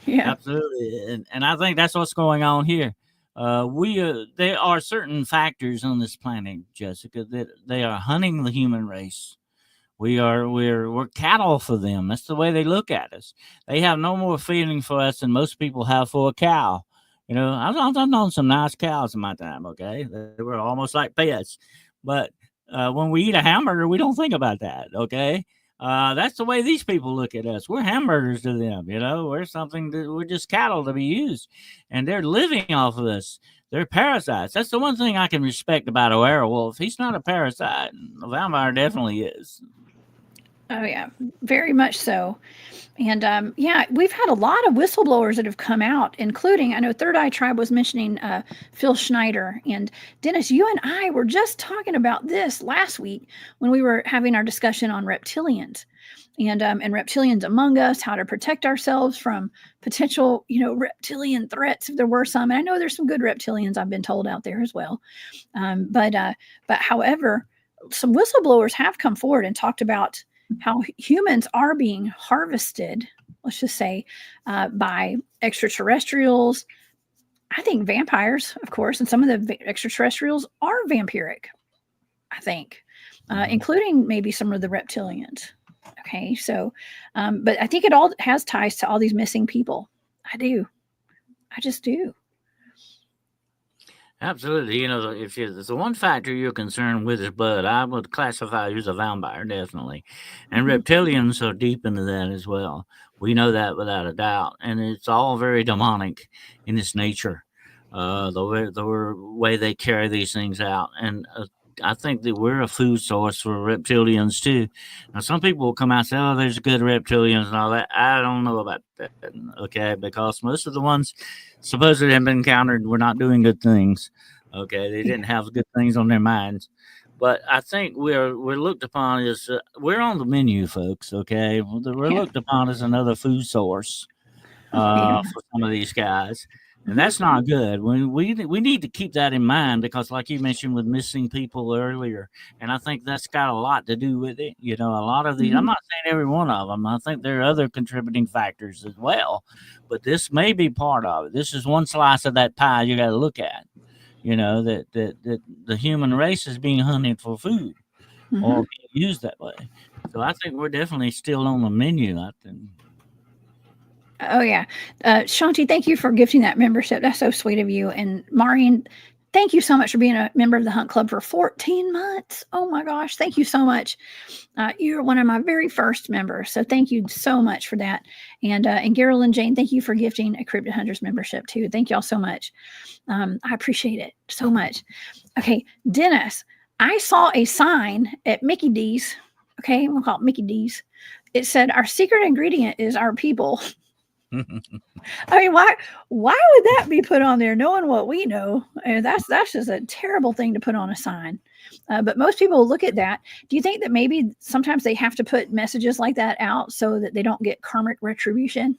Yeah, absolutely. And I think that's what's going on here. There are certain factors on this planet, Jessica, that they are hunting the human race. We're cattle for them. That's the way they look at us. They have no more feeling for us than most people have for a cow. I've known some nice cows in my time. Okay, they were almost like pets. But when we eat a hamburger, we don't think about that. Okay, that's the way these people look at us. We're hamburgers to them. We're just cattle to be used, and they're living off of us. They're parasites. That's the one thing I can respect about a werewolf. He's not a parasite. A vampire definitely is. Oh, yeah, very much so. And we've had a lot of whistleblowers that have come out, including, I know Third Eye Tribe was mentioning Phil Schneider. And Dennis, you and I were just talking about this last week when we were having our discussion on reptilians and reptilians among us, how to protect ourselves from potential, reptilian threats, if there were some. And I know there's some good reptilians, I've been told, out there as well. But however, some whistleblowers have come forward and talked about how humans are being harvested, let's just say, by extraterrestrials. I think vampires, of course, and some of the extraterrestrials are vampiric, I think, including maybe some of the reptilians. Okay, so, but I think it all has ties to all these missing people. I just do. Absolutely. If there's the one factor you're concerned with is blood, I would classify you as a vampire, definitely. And reptilians are deep into that as well. We know that without a doubt. And it's all very demonic in its nature, the way they carry these things out. And I think that we're a food source for reptilians too. Now, some people will come out and say, "Oh, there's good reptilians and all that." I don't know about that, okay? Because most of the ones supposedly have been encountered were not doing good things. Okay, they didn't have good things on their minds. But I think we're looked upon as we're on the menu, folks. Okay, we're looked upon as another food source for some of these guys. And that's not good. We need to keep that in mind because, like you mentioned with missing people earlier, and I think that's got a lot to do with it. A lot of these, I'm not saying every one of them. I think there are other contributing factors as well, but this may be part of it. This is one slice of that pie you got to look at. That the human race is being hunted for food or being used that way. So I think we're definitely still on the menu. I think. Oh, yeah. Shanti, thank you for gifting that membership. That's so sweet of you. And Maureen, thank you so much for being a member of the Hunt Club for 14 months. Oh, my gosh. Thank you so much. You're one of my very first members. So thank you so much for that. And Carroll and Jane, thank you for gifting a Cryptid Hunters membership, too. Thank y'all so much. I appreciate it so much. Okay, Dennis, I saw a sign at Mickey D's. Okay, we'll call it Mickey D's. It said, "Our secret ingredient is our people." I mean, why would that be put on there, knowing what we know? And that's just a terrible thing to put on a sign. But most people look at that. Do you think that maybe sometimes they have to put messages like that out so that they don't get karmic retribution?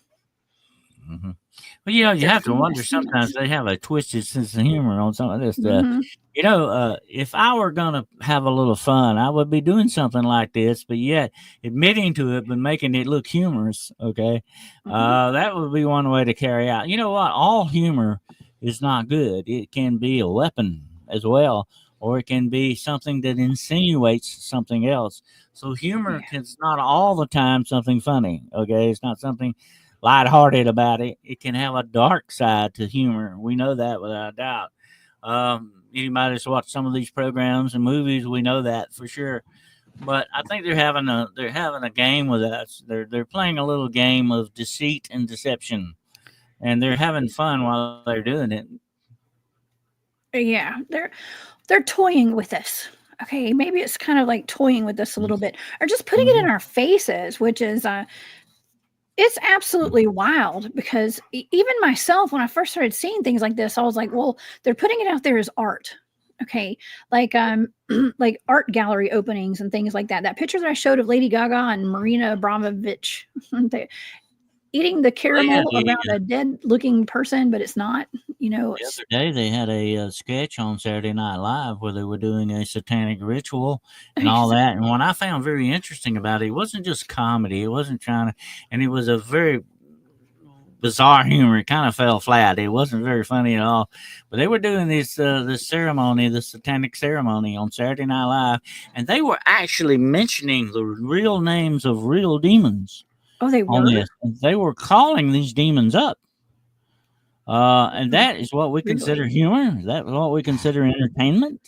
Mm-hmm. Well, you know, you They're have to feeding wonder us demons. sometimes they have a twisted sense of humor on some of this stuff. Mm-hmm. You know, if I were going to have a little fun, I would be doing something like this, but yet admitting to it, but making it look humorous. Okay. Mm-hmm. That would be one way to carry out. You know what? All humor is not good. It can be a weapon as well, or it can be something that insinuates something else. So humor Yeah. is not all the time something funny. Okay. It's not something lighthearted about it. It can have a dark side to humor. We know that without a doubt. Anybody that's watched some of these programs and movies, we know that for sure. But I think they're having a game with us. They're playing a little game of deceit and deception, and they're having fun while they're doing it. Yeah. They're toying with us. Okay, maybe it's kind of like toying with us a little bit, or just putting it Mm-hmm. in our faces, which is it's absolutely wild because even myself, when I first started seeing things like this, I was like, well, they're putting it out there as art. Okay. Like like art gallery openings and things like that. That picture that I showed of Lady Gaga and Marina Abramovich eating the They had caramel around a dead looking person, but it's not, the it's other day they had a sketch on Saturday Night Live where they were doing a satanic ritual and all that. And what I found very interesting about it wasn't just comedy. It wasn't trying to, and it was a very bizarre humor. It kind of fell flat. It wasn't very funny at all. But they were doing this ceremony, the satanic ceremony on Saturday Night Live, and they were actually mentioning the real names of real demons oh, they on were this. And they were calling these demons up. And Hmm, that is what we consider really humor. That is what we consider entertainment.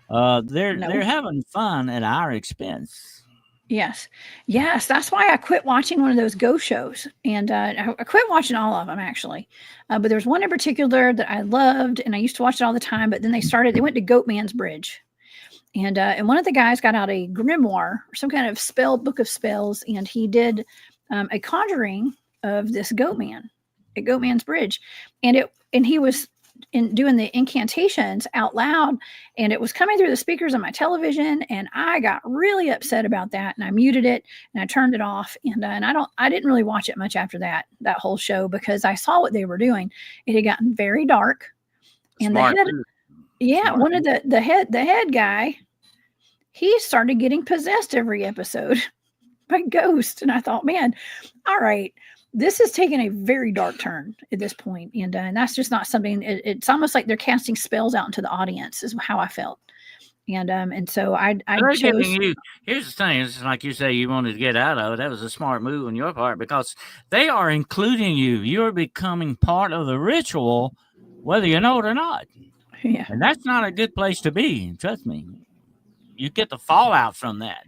They're no. having fun at our expense. Yes. Yes, that's why I quit watching one of those ghost shows, and, I quit watching all of them actually, but there's one in particular that I loved, and I used to watch it all the time, but then they went to Goatman's Bridge, and one of the guys got out a grimoire or some kind of spell book of spells, and he did, a conjuring of this goat man at Goatman's Bridge, and he was doing the incantations out loud, and it was coming through the speakers on my television, and I got really upset about that, and I muted it and I turned it off, and I didn't really watch it much after that whole show because I saw what they were doing. It had gotten very dark, and the Smart head, move. yeah, Smart one of the head guy, he started getting possessed every episode by ghosts, and I thought, man, all right, this is taking a very dark turn at this point, and that's just not something. It's almost like they're casting spells out into the audience, is how I felt, and so I They're giving chose. you. Here's the thing. It's like you say you wanted to get out of it. That was a smart move on your part because they are including you. You're becoming part of the ritual, whether you know it or not. Yeah, And that's not a good place to be. Trust me. You get the fallout from that.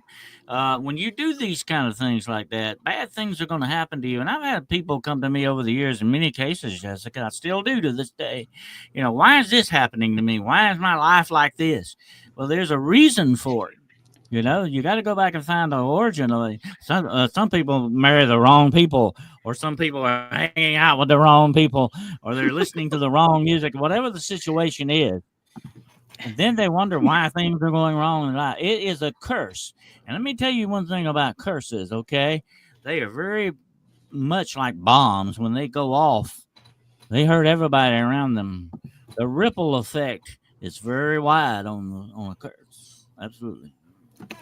When you do these kind of things like that, bad things are going to happen to you. And I've had people come to me over the years in many cases, Jessica, I still do to this day. You know, why is this happening to me? Why is my life like this? Well, there's a reason for it. You know, you got to go back and find the origin of it. Some people marry the wrong people, or some people are hanging out with the wrong people, or they're listening to the wrong music, whatever the situation is. And then they wonder why things are going wrong in life. It is a curse. And let me tell you one thing about curses, okay? They are very much like bombs. When they go off, they hurt everybody around them. The ripple effect is very wide on a curse. Absolutely.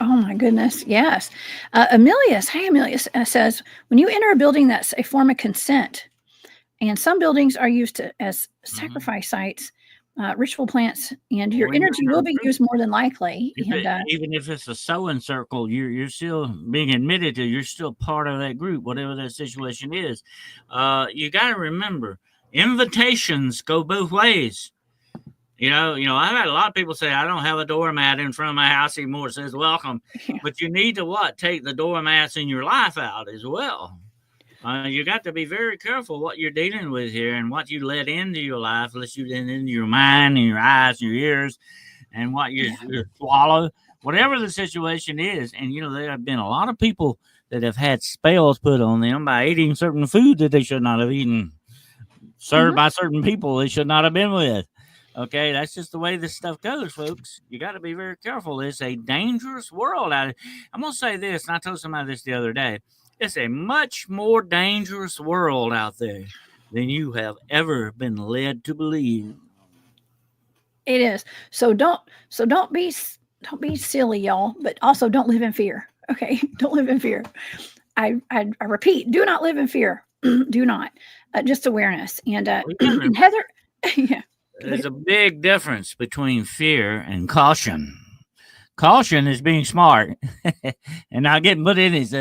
oh my goodness, yes. Amelius, hey Amelius, says when you enter a building, that's a form of consent, and some buildings are used as Mm-hmm. sacrifice sites, ritual plants, and your Or even energy in will a be group. used more than likely. If And it, even if it's a sewing circle, you're still being admitted to. You're still part of that group, whatever that situation is. You got to remember, invitations go both ways. I've had a lot of people say I don't have a doormat in front of my house anymore. It says welcome, but you need to what? Take the doormats in your life out as well. You got to be very careful what you're dealing with here and what you let into your life, unless you let into your mind and your eyes and your ears and what yeah, you swallow, whatever the situation is. And there have been a lot of people that have had spells put on them by eating certain food that they should not have eaten, served hmm by certain people they should not have been with. Okay, that's just the way this stuff goes, folks. You got to be very careful. It's a dangerous world out there. I'm gonna say this, and I told somebody this the other day. It's a much more dangerous world out there. than you have ever been led to believe. It is. So don't be silly, y'all, but also don't live in fear. Okay, don't live in fear. I repeat, do not live in fear. Do not. Just awareness. And Well, you gotta Heather, yeah, There's a big difference between fear and caution. Caution is being smart, and not getting put in is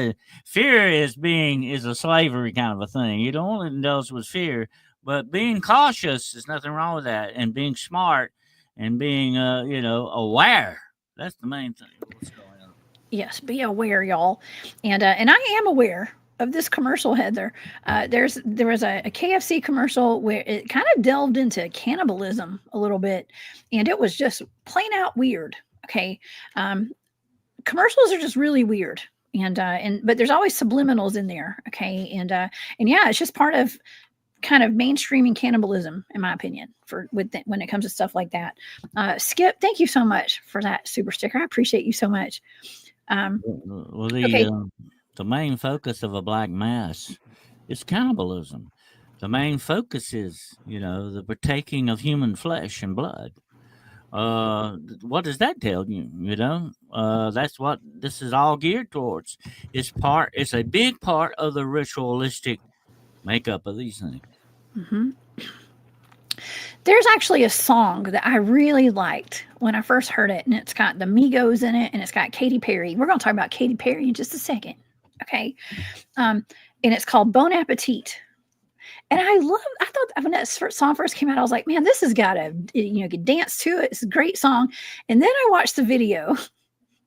fear is a slavery kind of a thing. You don't want to indulge with fear, but being cautious is nothing wrong with that, and being smart and being aware. That's the main thing. What's going on? yes, be aware, y'all. And I am aware of this commercial, Heather. There was a KFC commercial where it kind of delved into cannibalism a little bit, and it was just plain out weird. Okay, um, commercials are just really weird. And but there's always subliminals in there. Okay, and yeah, it's just part of kind of mainstreaming cannibalism, in my opinion, when it comes to stuff like that. Skip, thank you so much for that super sticker. I appreciate you so much. Well, Okay, the main focus of a black mass is cannibalism. The main focus is, the partaking of human flesh and blood. What does that tell you? That's what this is all geared towards. It's a big part of the ritualistic makeup of these things. hmm there's actually a song that I really liked when I first heard it, and it's got the Migos in it, and it's got Katy Perry. We're going to talk about Katy Perry in just a second. Okay. Um, and it's called Bon Appetit. And I thought when that song first came out, I was like, man, this has got to, could dance to it. It's a great song. And then I watched the video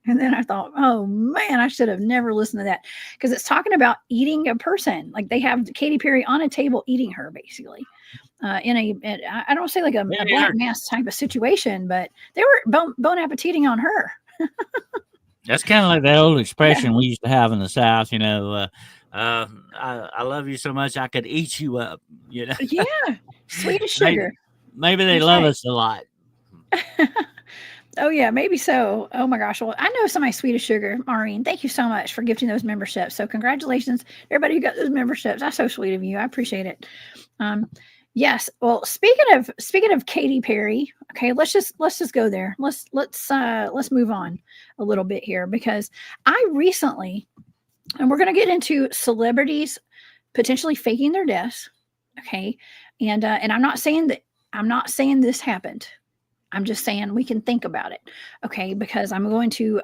and then I thought, oh man, I should have never listened to that because it's talking about eating a person. Like they have Katy Perry on a table eating her basically. I don't say like a black mass type of situation, but they were bon appetiting on her. That's kind of like that old expression we used to have in the South, I love you so much I could eat you up, Yeah, sweet as Maybe, sugar. maybe they That's love right. us a lot. Oh yeah, maybe so. Oh my gosh. Well, I know somebody sweet as sugar, Maureen. Thank you so much for gifting those memberships. So congratulations, everybody who got those memberships. That's so sweet of you. I appreciate it. Um, yes. Well, speaking of Katy Perry, okay, let's just go there. Let's move on a little bit here because I recently, and we're gonna get into celebrities potentially faking their deaths. Okay. And I'm not saying this happened. I'm just saying we can think about it, okay? Because I'm going to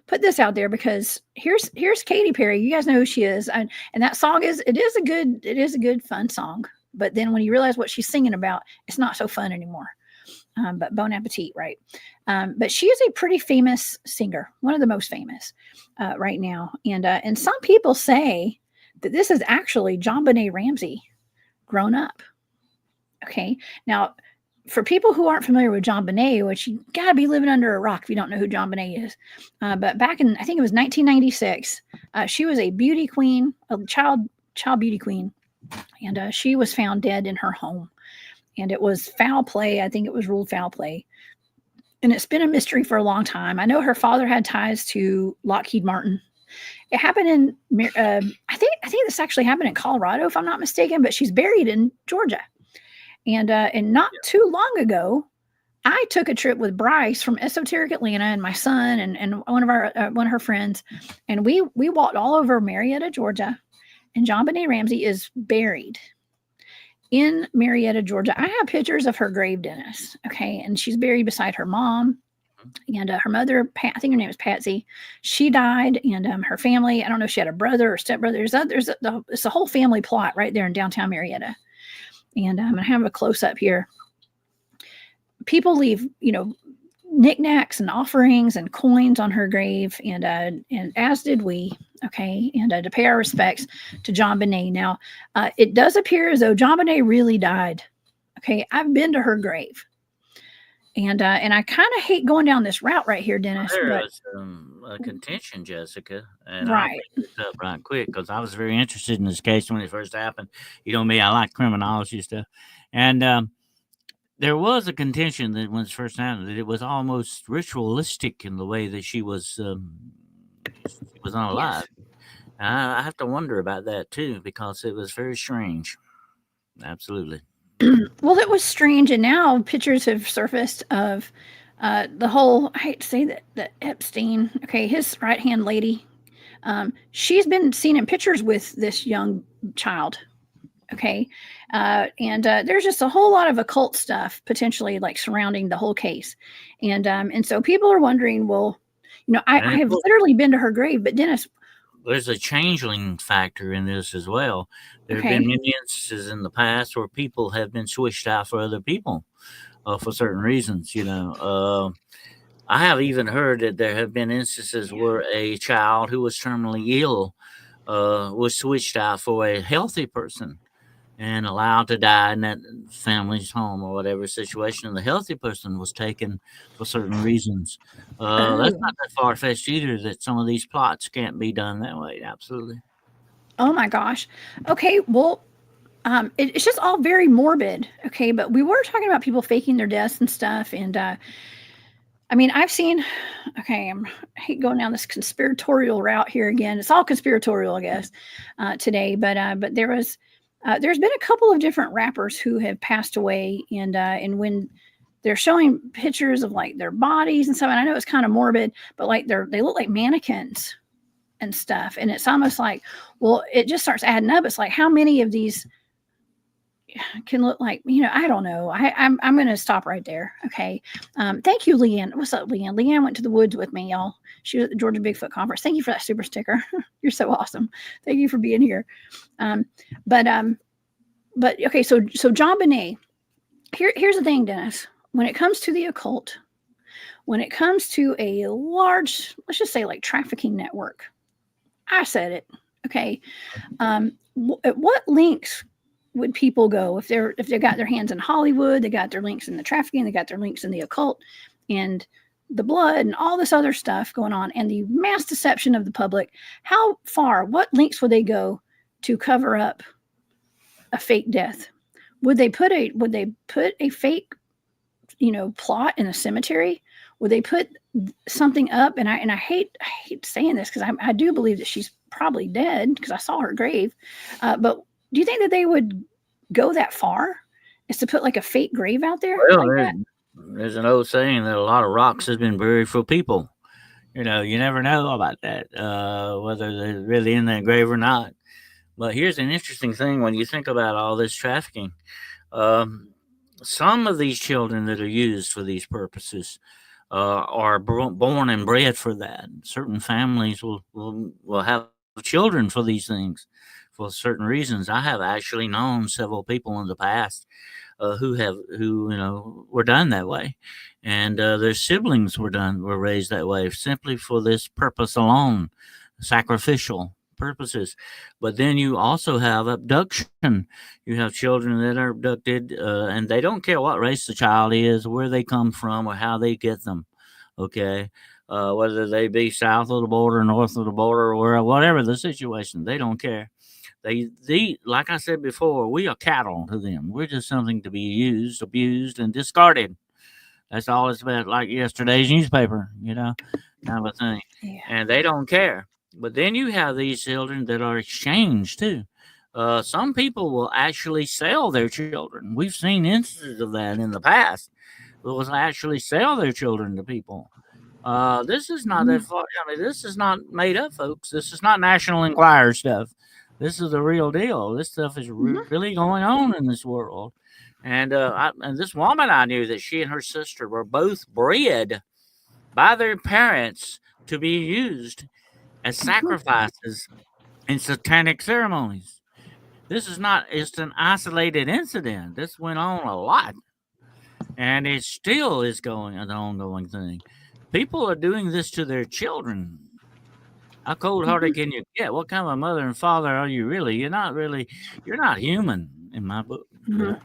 put this out there because here's Katy Perry. You guys know who she is, and that song is a good fun song. But then when you realize what she's singing about, it's not so fun anymore. But Bon Appetit, right? But she is a pretty famous singer, one of the most famous right now, and some people say that this is actually John Benet Ramsey grown up. Okay, now for people who aren't familiar with John Benet, which you got to be living under a rock if you don't know who John Benet is. But back in, I think it was 1996, she was a beauty queen, a child beauty queen, and she was found dead in her home. And it was foul play. I think it was ruled foul play. And it's been a mystery for a long time. I know her father had ties to Lockheed Martin. It happened in, I think this actually happened in Colorado, if I'm not mistaken. But she's buried in Georgia. And not too long ago, I took a trip with Bryce from Esoteric Atlanta and my son and one of her friends, and we walked all over Marietta, Georgia, and John Benet Ramsey is buried in Marietta, Georgia. I have pictures of her grave, Dennis. Okay, and she's buried beside her mom and her mother. I think her name is Patsy. She died, and her family. I don't know if she had a brother or stepbrother. It's a whole family plot right there in downtown Marietta. And I'm going to have a close up here. People leave, knickknacks and offerings and coins on her grave, and as did we. Okay, and to pay our respects to John Benet. Now, it does appear as though John Benet really died. Okay, I've been to her grave, and I kind of hate going down this route right here, Dennis. There is a contention, Jessica, and I'll Right. pick this up right quick because I was very interested in this case when it first happened. You know me, I like criminology stuff, and there was a contention that when it first happened that it was almost ritualistic in the way that she was unalive. Yes. I have to wonder about that too because it was very strange. Absolutely. Well, it was strange, and now pictures have surfaced of the whole. I hate to say that Epstein. Okay, his right hand lady. She's been seen in pictures with this young child. Okay, and there's just a whole lot of occult stuff potentially like surrounding the whole case, and so people are wondering, well, I And have literally been to her grave, but Dennis, there's a changeling factor in this as well. There have been okay, many instances in the past where people have been switched out for other people for certain reasons. I have even heard that there have been instances where a child who was terminally ill was switched out for a healthy person and allowed to die in that family's home or whatever situation. And the healthy person was taken for certain reasons. That's oh, not that far fetched either. That some of these plots can't be done that way. Absolutely. oh my gosh, okay, well, it's just all very morbid, okay, but we were talking about people faking their deaths and stuff, and I mean, I've seen. Okay, I hate going down this conspiratorial route here again. It's all conspiratorial, I guess, today. But there's been a couple of different rappers who have passed away, and when they're showing pictures of like their bodies and stuff, and I know it's kind of morbid, but like they look like mannequins and stuff, and it's almost like, well, it just starts adding up. It's like how many of these can look like, I don't know. I'm going to stop right there. Okay. Thank you, Leanne. What's up, Leanne? Leanne went to the woods with me, y'all. She was at the Georgia Bigfoot Conference. Thank you for that super sticker. You're so awesome. Thank you for being here. Um, but okay. So John Bonet, here's the thing, Dennis, when it comes to the occult, when it comes to a large, let's just say like trafficking network, I said it. Okay. At what links would people go if they got their hands in Hollywood, they got their links in the trafficking, they got their links in the occult and the blood and all this other stuff going on and the mass deception of the public? How far, what links would they go to cover up a fake death? Would they put a fake, plot in a cemetery? Would they put something up? And I hate saying this because I do believe that she's probably dead because I saw her grave. But do you think that they would go that far as to put like a fake grave out there Well, like that? there's an old saying that a lot of rocks has been buried for people. You never know about that, whether they're really in that grave or not. But here's an interesting thing when you think about all this trafficking. Um, some of these children that are used for these purposes are born and bred for that. Certain families will have children for these things for certain reasons. I have actually known several people in the past who were done that way, and their siblings were raised that way simply for this purpose alone, sacrificial purposes. But then you also have abduction. You have children that are abducted, and they don't care what race the child is, where they come from, or how they get them. Okay. Whether they be south of the border, north of the border, or whatever the situation, they don't care. They like I said before, we are cattle to them. We're just something to be used, abused, and discarded. That's all it's about, like yesterday's newspaper, kind of a thing. Yeah. And they don't care. But then you have these children that are exchanged too. Some people will actually sell their children. We've seen instances of that in the past. Will actually sell their children to people. This is not that far. I mean, this is not made up, folks. This is not National Enquirer stuff. This is the real deal. This stuff is really going on in this world. And and this woman, I knew that she and her sister were both bred by their parents to be used as sacrifices in satanic ceremonies. This is not just an isolated incident. This went on a lot. And it still is an ongoing thing. People are doing this to their children. How cold-hearted can you get? What kind of a mother and father are you really? You're not human in my book. Mm-hmm.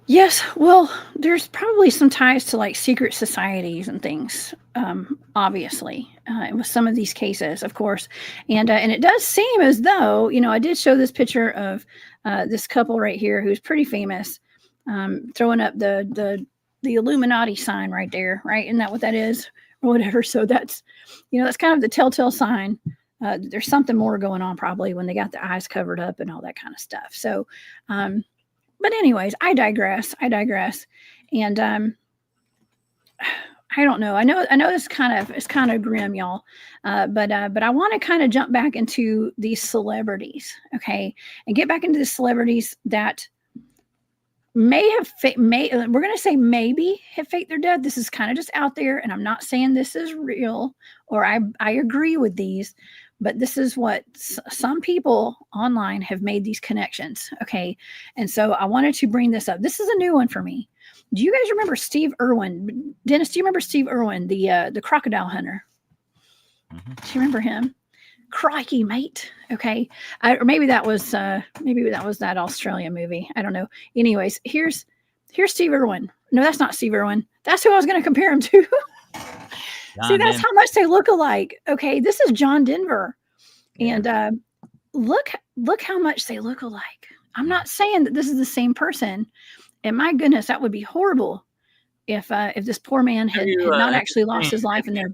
Yes, well, there's probably some ties to like secret societies and things, obviously, with some of these cases, of course, and it does seem as though I did show this picture of this couple right here who's pretty famous, throwing up the Illuminati sign right there, right? Isn't that what that is, or whatever? So that's that's kind of the telltale sign there's something more going on probably when they got the eyes covered up and all that kind of stuff. So, but anyways, I digress. And I don't know. I know it's kind of grim, y'all. But I want to kind of jump back into these celebrities, okay, and get back into the celebrities that we're going to say maybe have faked their death. This is kind of just out there, and I'm not saying this is real or I agree with these, but this is what some people online have made these connections, okay? And so I wanted to bring this up. This is a new one for me. Do you guys remember Steve Irwin? Dennis, do you remember Steve Irwin, the crocodile hunter? Mm-hmm. Do you remember him? Crikey, mate. Okay. Or maybe that was that Australian movie. I don't know. Anyways, here's Steve Irwin. No, that's not Steve Irwin. That's who I was going to compare him to. See, that's how much they look alike. Okay, this is John Denver. And look how much they look alike. I'm not saying that this is the same person. And my goodness, that would be horrible if this poor man had not actually lost his life in there.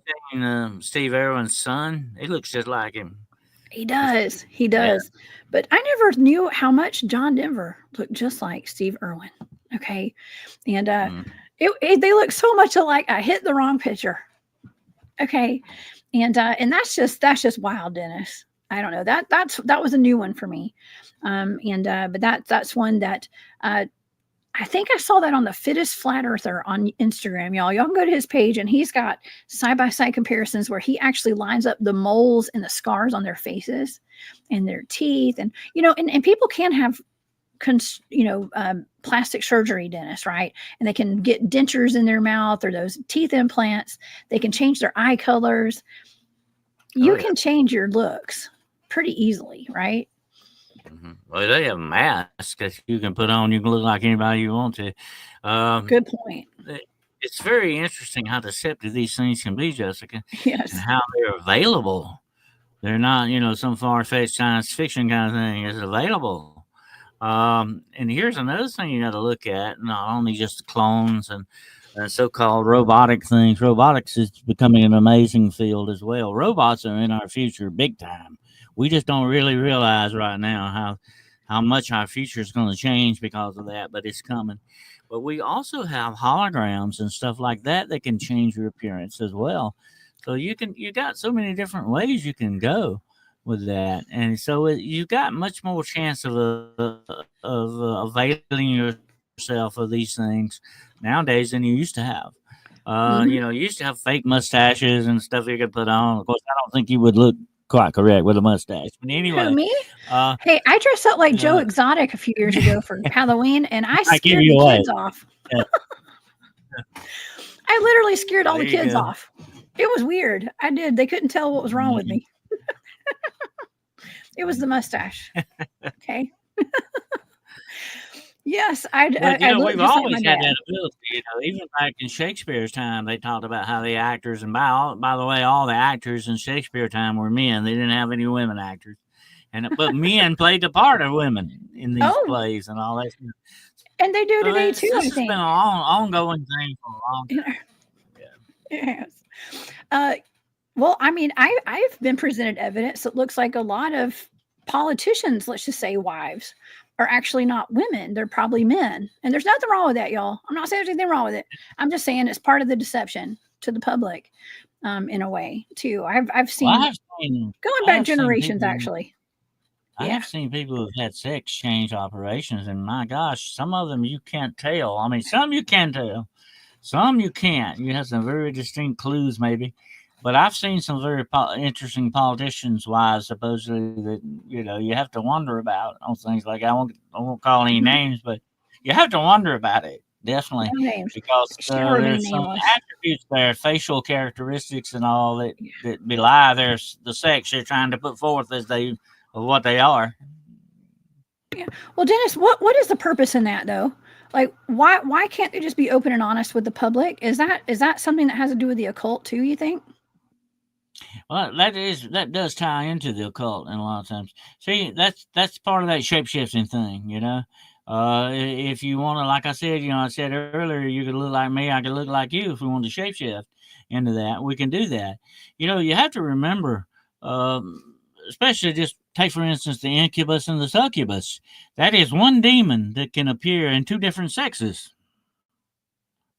Steve Irwin's son, he looks just like him. He does. Yeah. But I never knew how much John Denver looked just like Steve Irwin. Okay, and they look so much alike. I hit the wrong picture. Okay, and that's just wild, Dennis. I don't know, that was a new one for me. But that's one that I think I saw that on the Fittest Flat Earther on Instagram, y'all. Y'all can go to his page, and he's got side-by-side comparisons where he actually lines up the moles and the scars on their faces and their teeth. And, and people can have, plastic surgery, Dennis, right? And they can get dentures in their mouth or those teeth implants. They can change their eye colors. You can change your looks pretty easily, right? Mm-hmm. Well, they have masks that you can put on. You can look like anybody you want to. Good point. It's very interesting how deceptive these things can be, Jessica. Yes. And how they're available. They're not, some far-fetched science fiction kind of thing. It's available. And here's another thing you got to look at, not only just the clones and so-called robotic things. Robotics is becoming an amazing field as well. Robots are in our future big time. We just don't really realize right now how much our future is going to change because of that, but it's coming. But we also have holograms and stuff like that can change your appearance as well. So you got so many different ways you can go with that, and so you got much more chance of availing yourself of these things nowadays than you used to have. You used to have fake mustaches and stuff you could put on. Of course, I don't think you would look quite correct with a mustache. But anyway, who, me? Hey, I dressed up like Joe Exotic a few years ago for Halloween, and I scared the kids off. Yeah. I literally scared all the kids off. It was weird. I did. They couldn't tell what was wrong with me. It was the mustache. Okay. Yes, we've always had that ability. Even back in Shakespeare's time, they talked about how the actors, and by the way, all the actors in Shakespeare time were men. They didn't have any women actors, but men played the part of women in these plays and all that. And they do today too. This has been an ongoing thing for a long time. Yes. Well, I mean, I've been presented evidence that looks like a lot of politicians, let's just say wives, are actually not women. They're probably men. And there's nothing wrong with that, y'all. I'm not saying there's anything wrong with it. I'm just saying it's part of the deception to the public, in a way, too. I've seen, going back generations, actually. I have seen people who've had sex change operations, and my gosh, some of them you can't tell. I mean, some you can tell, some you can't. You have some very distinct clues, maybe. But I've seen some very interesting politicians' wives, supposedly, that you have to wonder about on things like I won't call any names, but you have to wonder about it, definitely, because there's some attributes there, facial characteristics and all that belie the sex they're trying to put forth of what they are. Yeah. Well, Dennis, what is the purpose in that though? Like, why can't they just be open and honest with the public? Is that something that has to do with the occult too, you think? Well, that does tie into the occult, and a lot of times. See, that's part of that shape-shifting thing, If you want to, like I said, I said earlier, you could look like me, I could look like you. If we want to shape-shift into that, we can do that. You have to remember, especially just take, for instance, the incubus and the succubus. That is one demon that can appear in two different sexes.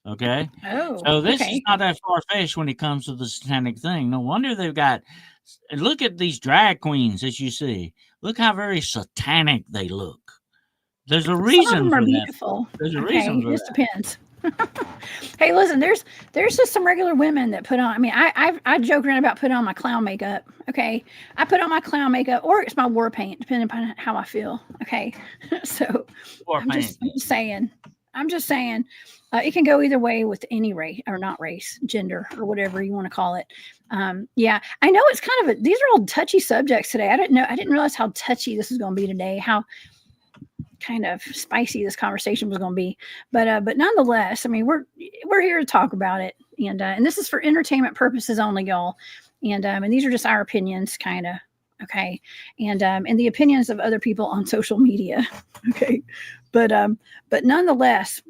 Okay. Oh, So this is okay. not that far-fetched when it comes to the satanic thing. No wonder they've got, look at these drag queens that you see. Look how very satanic they look. There's a Some of reason them are for that. beautiful. There's a Okay, reason it for just that. depends. Hey, listen, there's just some regular women that put on. I mean, I joke around about putting on my clown makeup. Okay, I put on my clown makeup, or it's my war paint, depending upon how I feel. Okay, so War I'm paint. just saying. I'm just saying. It can go either way with any race or not race, gender, or whatever you want to call it. Yeah, I know it's kind of these are all touchy subjects today. I didn't realize how touchy this is going to be today. How kind of spicy this conversation was going to be, but nonetheless, I mean, we're here to talk about it, and this is for entertainment purposes only, y'all, and these are just our opinions, kind of, okay, and the opinions of other people on social media, okay, but nonetheless,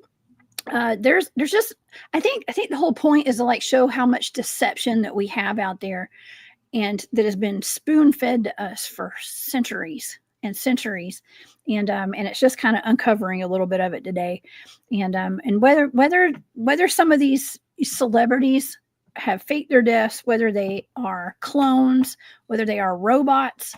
there's just I think the whole point is to like show how much deception that we have out there, and that has been spoon fed to us for centuries and centuries, and it's just kind of uncovering a little bit of it today, and whether some of these celebrities have faked their deaths, whether they are clones, whether they are robots,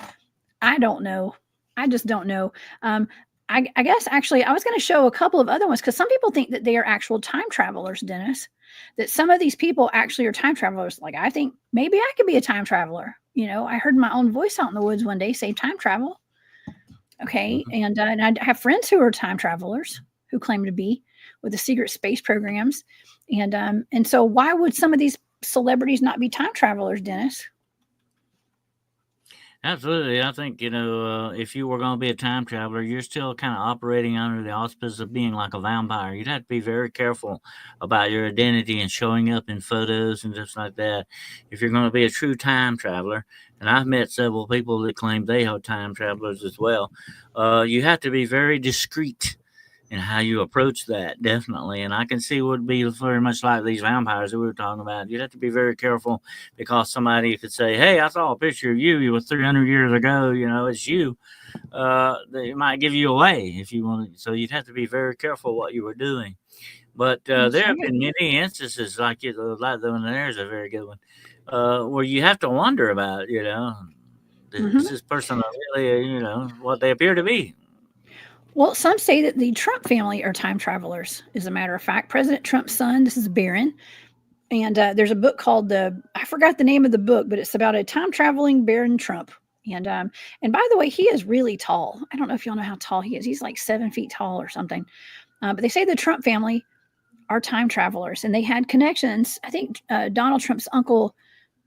I don't know. I just don't know. I guess actually I was going to show a couple of other ones because some people think that they are actual time travelers, Dennis. That some of these people actually are time travelers. Like I think maybe I could be a time traveler. You know, I heard my own voice out in the woods one day say time travel. Okay, and I have friends who are time travelers who claim to be with the secret space programs, and so why would some of these celebrities not be time travelers, Dennis? Absolutely. I think, if you were going to be a time traveler, you're still kind of operating under the auspices of being like a vampire. You'd have to be very careful about your identity and showing up in photos and just like that. If you're going to be a true time traveler, and I've met several people that claim they are time travelers as well, you have to be very discreet and how you approach that, definitely. And I can see would be very much like these vampires that we were talking about. You'd have to be very careful because somebody could say, "Hey, I saw a picture of you. You were 300 years ago. It's you." They might give you away if you want. So you'd have to be very careful what you were doing. But That's there have right. been many instances like like the one there's a very good one, where you have to wonder about, is this person really, what they appear to be? Well, some say that the Trump family are time travelers. As a matter of fact, President Trump's son, this is Barron, and there's a book called I forgot the name of the book, but it's about a time traveling Baron Trump. And by the way, he is really tall. I don't know if y'all know how tall he is. He's like 7 feet tall or something. But they say the Trump family are time travelers, and they had connections. I think Donald Trump's uncle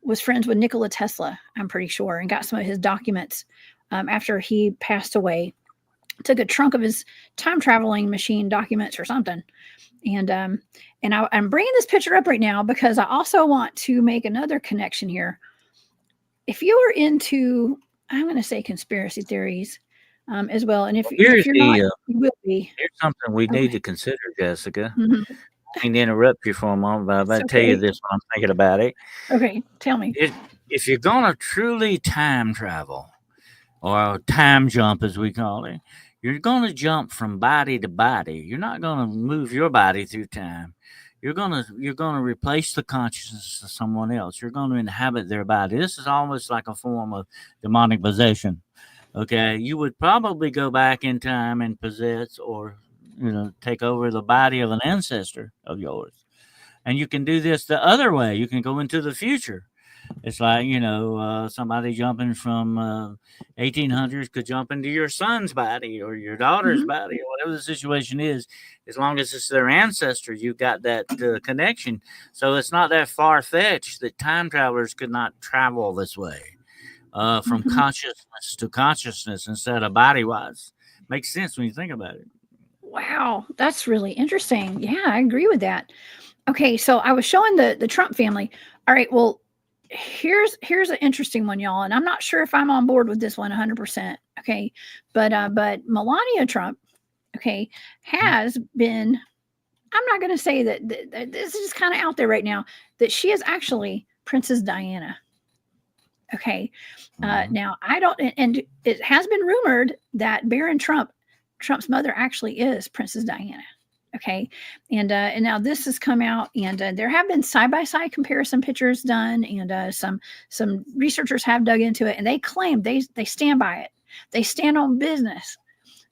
was friends with Nikola Tesla, I'm pretty sure, and got some of his documents after he passed away. Took a trunk of his time traveling machine documents or something, and I'm bringing this picture up right now because I also want to make another connection here. If you are into, I'm going to say conspiracy theories as well, and if Here's you're not, the you will be. Here's something we need Okay. to consider, Jessica. Mhm. I need to interrupt you for a moment, but I'm It's about to tell you okay. this when I'm thinking about it. Okay, tell me. If you're going to truly time travel, or time jump as we call it, you're going to jump from body to body. You're not going to move your body through time. You're going to replace the consciousness of someone else. You're going to inhabit their body. This is almost like a form of demonic possession. Okay, you would probably go back in time and possess or take over the body of an ancestor of yours. And you can do this the other way. You can go into the future. It's like, somebody jumping from 1800s could jump into your son's body or your daughter's Mhm. body or whatever the situation is. As long as it's their ancestor, you've got that connection. So it's not that far-fetched that time travelers could not travel this way, from Mhm. consciousness to consciousness instead of body-wise. Makes sense when you think about it. Wow, that's really interesting. Yeah, I agree with that. Okay, so I was showing the Trump family. All right, well, here's an interesting one, y'all, and I'm not sure if I'm on board with this one 100%. Okay, but Melania Trump, okay, has been. I'm not going to say that this is just kind of out there right now that she is actually Princess Diana. Okay. Mhm. Now I don't, and it has been rumored that Baron Trump's mother actually is Princess Diana. Okay, and now this has come out, and there have been side by side comparison pictures done, and some researchers have dug into it, and they claim they stand by it. They stand on business,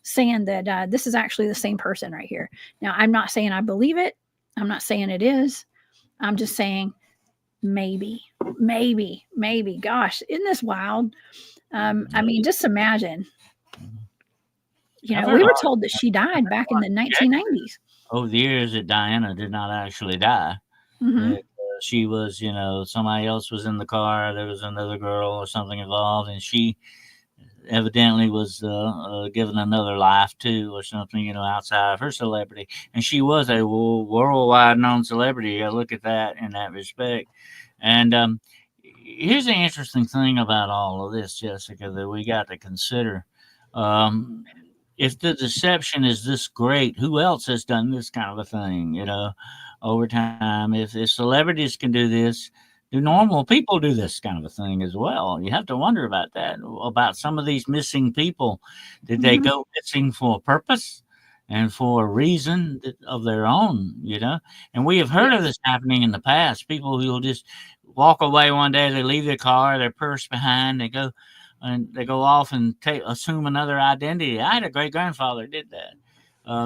saying that this is actually the same person right here. Now I'm not saying I believe it. I'm not saying it is. I'm just saying maybe, maybe. Gosh, isn't this wild? I mean, just imagine. I've heard We a were lot. told that she died back in the 1990s. Over the years that Diana did not actually die. Hmm. That she was, somebody else was in the car. There was another girl or something involved, and she evidently was given another life too, or something, outside of her celebrity. And she was a worldwide known celebrity. I look at that in that respect. And here's the interesting thing about all of this, Jessica, that we got to consider. Um, if the deception is this great, who else has done this kind of a thing, over time? If celebrities can do this, do normal people do this kind of a thing as well? You have to wonder about that, about some of these missing people. Did they Hmm. go missing for a purpose and for a reason of their own, And we have heard of Yes. this happening in the past. People who will just walk away one day, they leave their car, their purse behind, they go off and assume another identity. I had a great grandfather did that.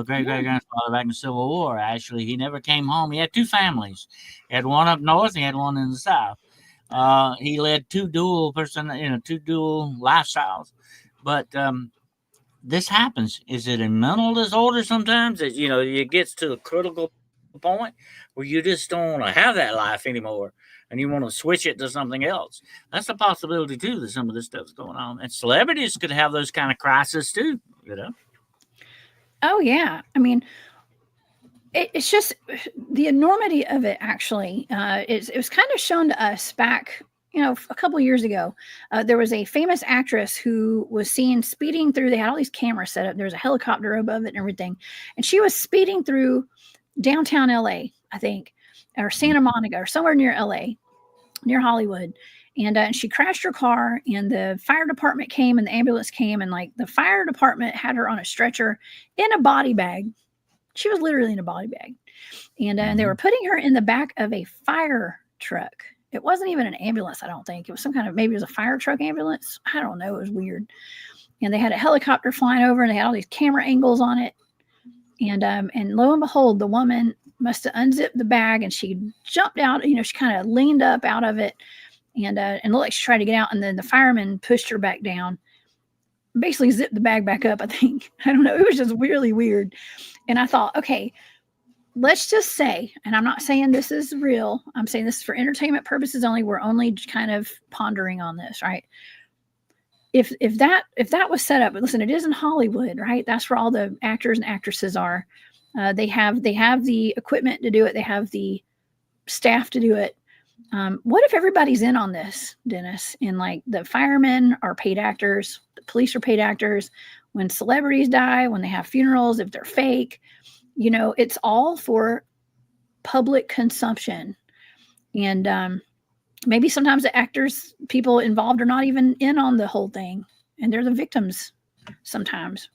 Great great Yeah. grandfather back in the Civil War. Actually, he never came home. He had two families. He had one up north. He had one in the south. He led two dual lifestyles. But this happens. Is it a mental disorder sometimes that it gets to a critical point where you just don't want to have that life anymore and you want to switch it to something else? That's a possibility too that some of this stuff's going on. And celebrities could have those kind of crises too. Oh yeah. I mean, it's just the enormity of it. Actually, it was kind of shown to us back, a couple years ago. There was a famous actress who was seen speeding through. They had all these cameras set up. There was a helicopter above it and everything, and she was speeding through downtown LA, I think, or Santa Monica, or somewhere near LA, near Hollywood. And she crashed her car, and the fire department came, and the ambulance came, and like the fire department had her on a stretcher in a body bag. She was literally in a body bag, and they Mhm. were putting her in the back of a fire truck. It wasn't even an ambulance, I don't think. It was some kind of, maybe it was a fire truck ambulance. I don't know. It was weird. And they had a helicopter flying over, and they had all these camera angles on it. And lo and behold, the woman must have unzipped the bag, and she jumped out. She kind of leaned up out of it, and looked like she tried to get out. And then the fireman pushed her back down, basically zipped the bag back up. I think, I don't know. It was just really weird. And I thought, okay, let's just say, and I'm not saying this is real. I'm saying this is for entertainment purposes only. We're only kind of pondering on this, right? If that was set up, but listen, it is in Hollywood, right? That's where all the actors and actresses are. They have the equipment to do it. They have the staff to do it. What if everybody's in on this, Dennis? And like the firemen are paid actors, the police are paid actors. When celebrities die, when they have funerals, if they're fake, it's all for public consumption. And maybe sometimes the actors, people involved, are not even in on the whole thing, and they're the victims sometimes.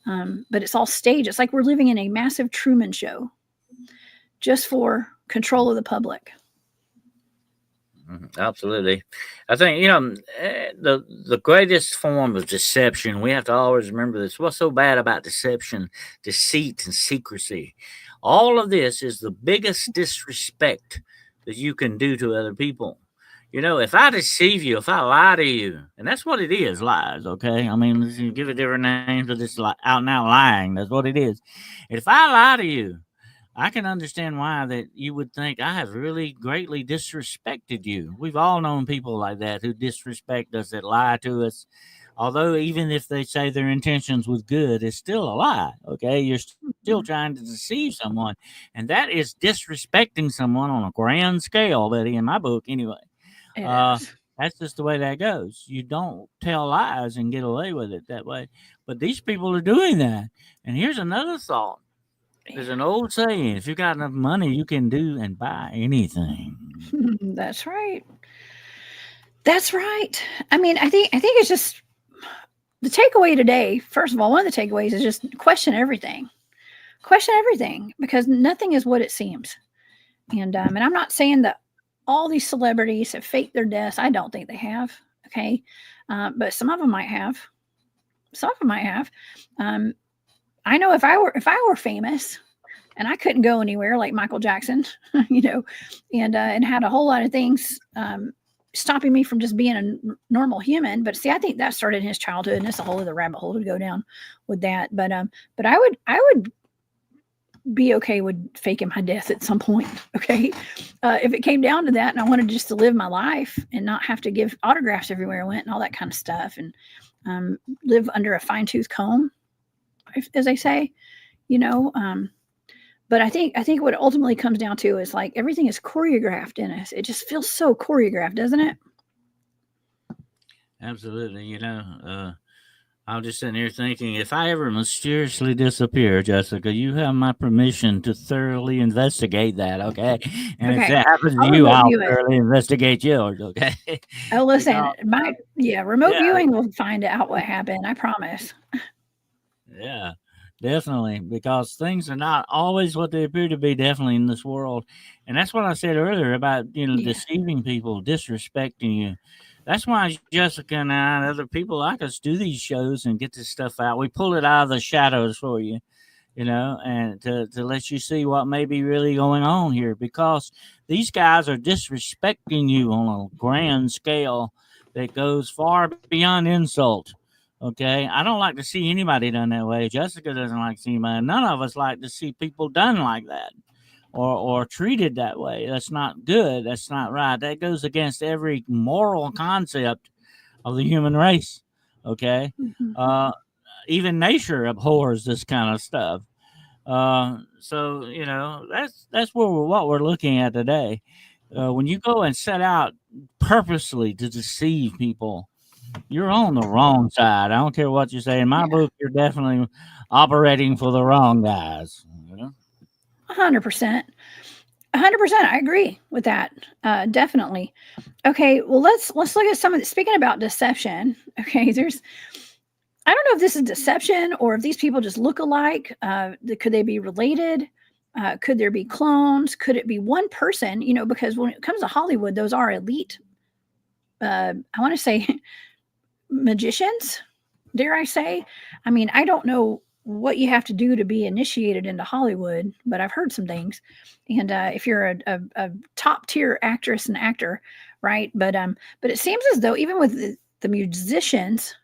But it's all staged. It's like we're living in a massive Truman Show just for control of the public. Absolutely. I think the greatest form of deception. We have to always remember this. What's so bad about deception, deceit, and secrecy? All of this is the biggest disrespect that you can do to other people. If I deceive you, if I lie to you, and that's what it is, lies. Okay, I mean, you give it different names, but it's like out and out lying. That's what it is. If I lie to you, I can understand why that you would think I have really greatly disrespected you. We've all known people like that who disrespect us, that lie to us. Although even if they say their intentions was good, it's still a lie. Okay, you're still trying to deceive someone, and that is disrespecting someone on a grand scale, Betty. In my book, anyway. It Uh, is. that's just the way that goes. You don't tell lies and get away with it that way. But these people are doing that. And here's another thought. There's an old saying, if you got enough money, you can do and buy anything. That's right. That's right. I mean, I think it's just the takeaway today. First of all, one of the takeaways is just question everything. Question everything, because nothing is what it seems. And I'm not saying that all these celebrities have faked their deaths. I don't think they have. Okay, but some of them might have. Some of them might have. I know if I were famous and I couldn't go anywhere like Michael Jackson, you know, and had a whole lot of things stopping me from just being a normal human. But see, I think that started in his childhood, and it's a whole other rabbit hole to go down with that. But I would be okay with faking my death at some point. Okay, if it came down to that, and I wanted just to live my life and not have to give autographs everywhere I went and all that kind of stuff, and live under a fine tooth comb, as they say, you know. But I think what it ultimately comes down to is like everything is choreographed in us. It just feels so choreographed, doesn't it? Absolutely. I'm just sitting here thinking, if I ever mysteriously disappear, Jessica, you have my permission to thoroughly investigate that, okay? And if Okay, that happens I'll to you, remote I'll view it. thoroughly investigate yours, okay? Oh, listen, Because, remote yeah, viewing will find out what happened. I promise. yeah, definitely. Because things are not always what they appear to be, definitely in this world. And that's what I said earlier about, Yeah. deceiving people, disrespecting you. That's why Jessica and I and other people like us do these shows and get this stuff out. We pull it out of the shadows for you, and to let you see what may be really going on here, because these guys are disrespecting you on a grand scale that goes far beyond insult. Okay, I don't like to see anybody done that way. Jessica doesn't like to see anybody. None of us like to see people done like that, or treated that way. That's not good. That's not right. That goes against every moral concept of the human race. Okay, Mhm. uh, even nature abhors this kind of stuff. So that's what we're looking at today. When you go and set out purposely to deceive people, you're on the wrong side. I don't care what you say. In my Yeah, book, you're definitely operating for the wrong guys. 100%. 100%. I agree with that. Definitely. Okay, well let's look at some of the, speaking about deception. Okay, there's I don't know if this is deception or if these people just look alike. Could they be related? Could there be clones? Could it be one person? You know, because when it comes to Hollywood, those are elite. I want to say magicians. Dare I say? I mean, I don't know what you have to do to be initiated into Hollywood, but I've heard some things. And if you're a top tier actress and actor, right? But it seems as though even with the musicians,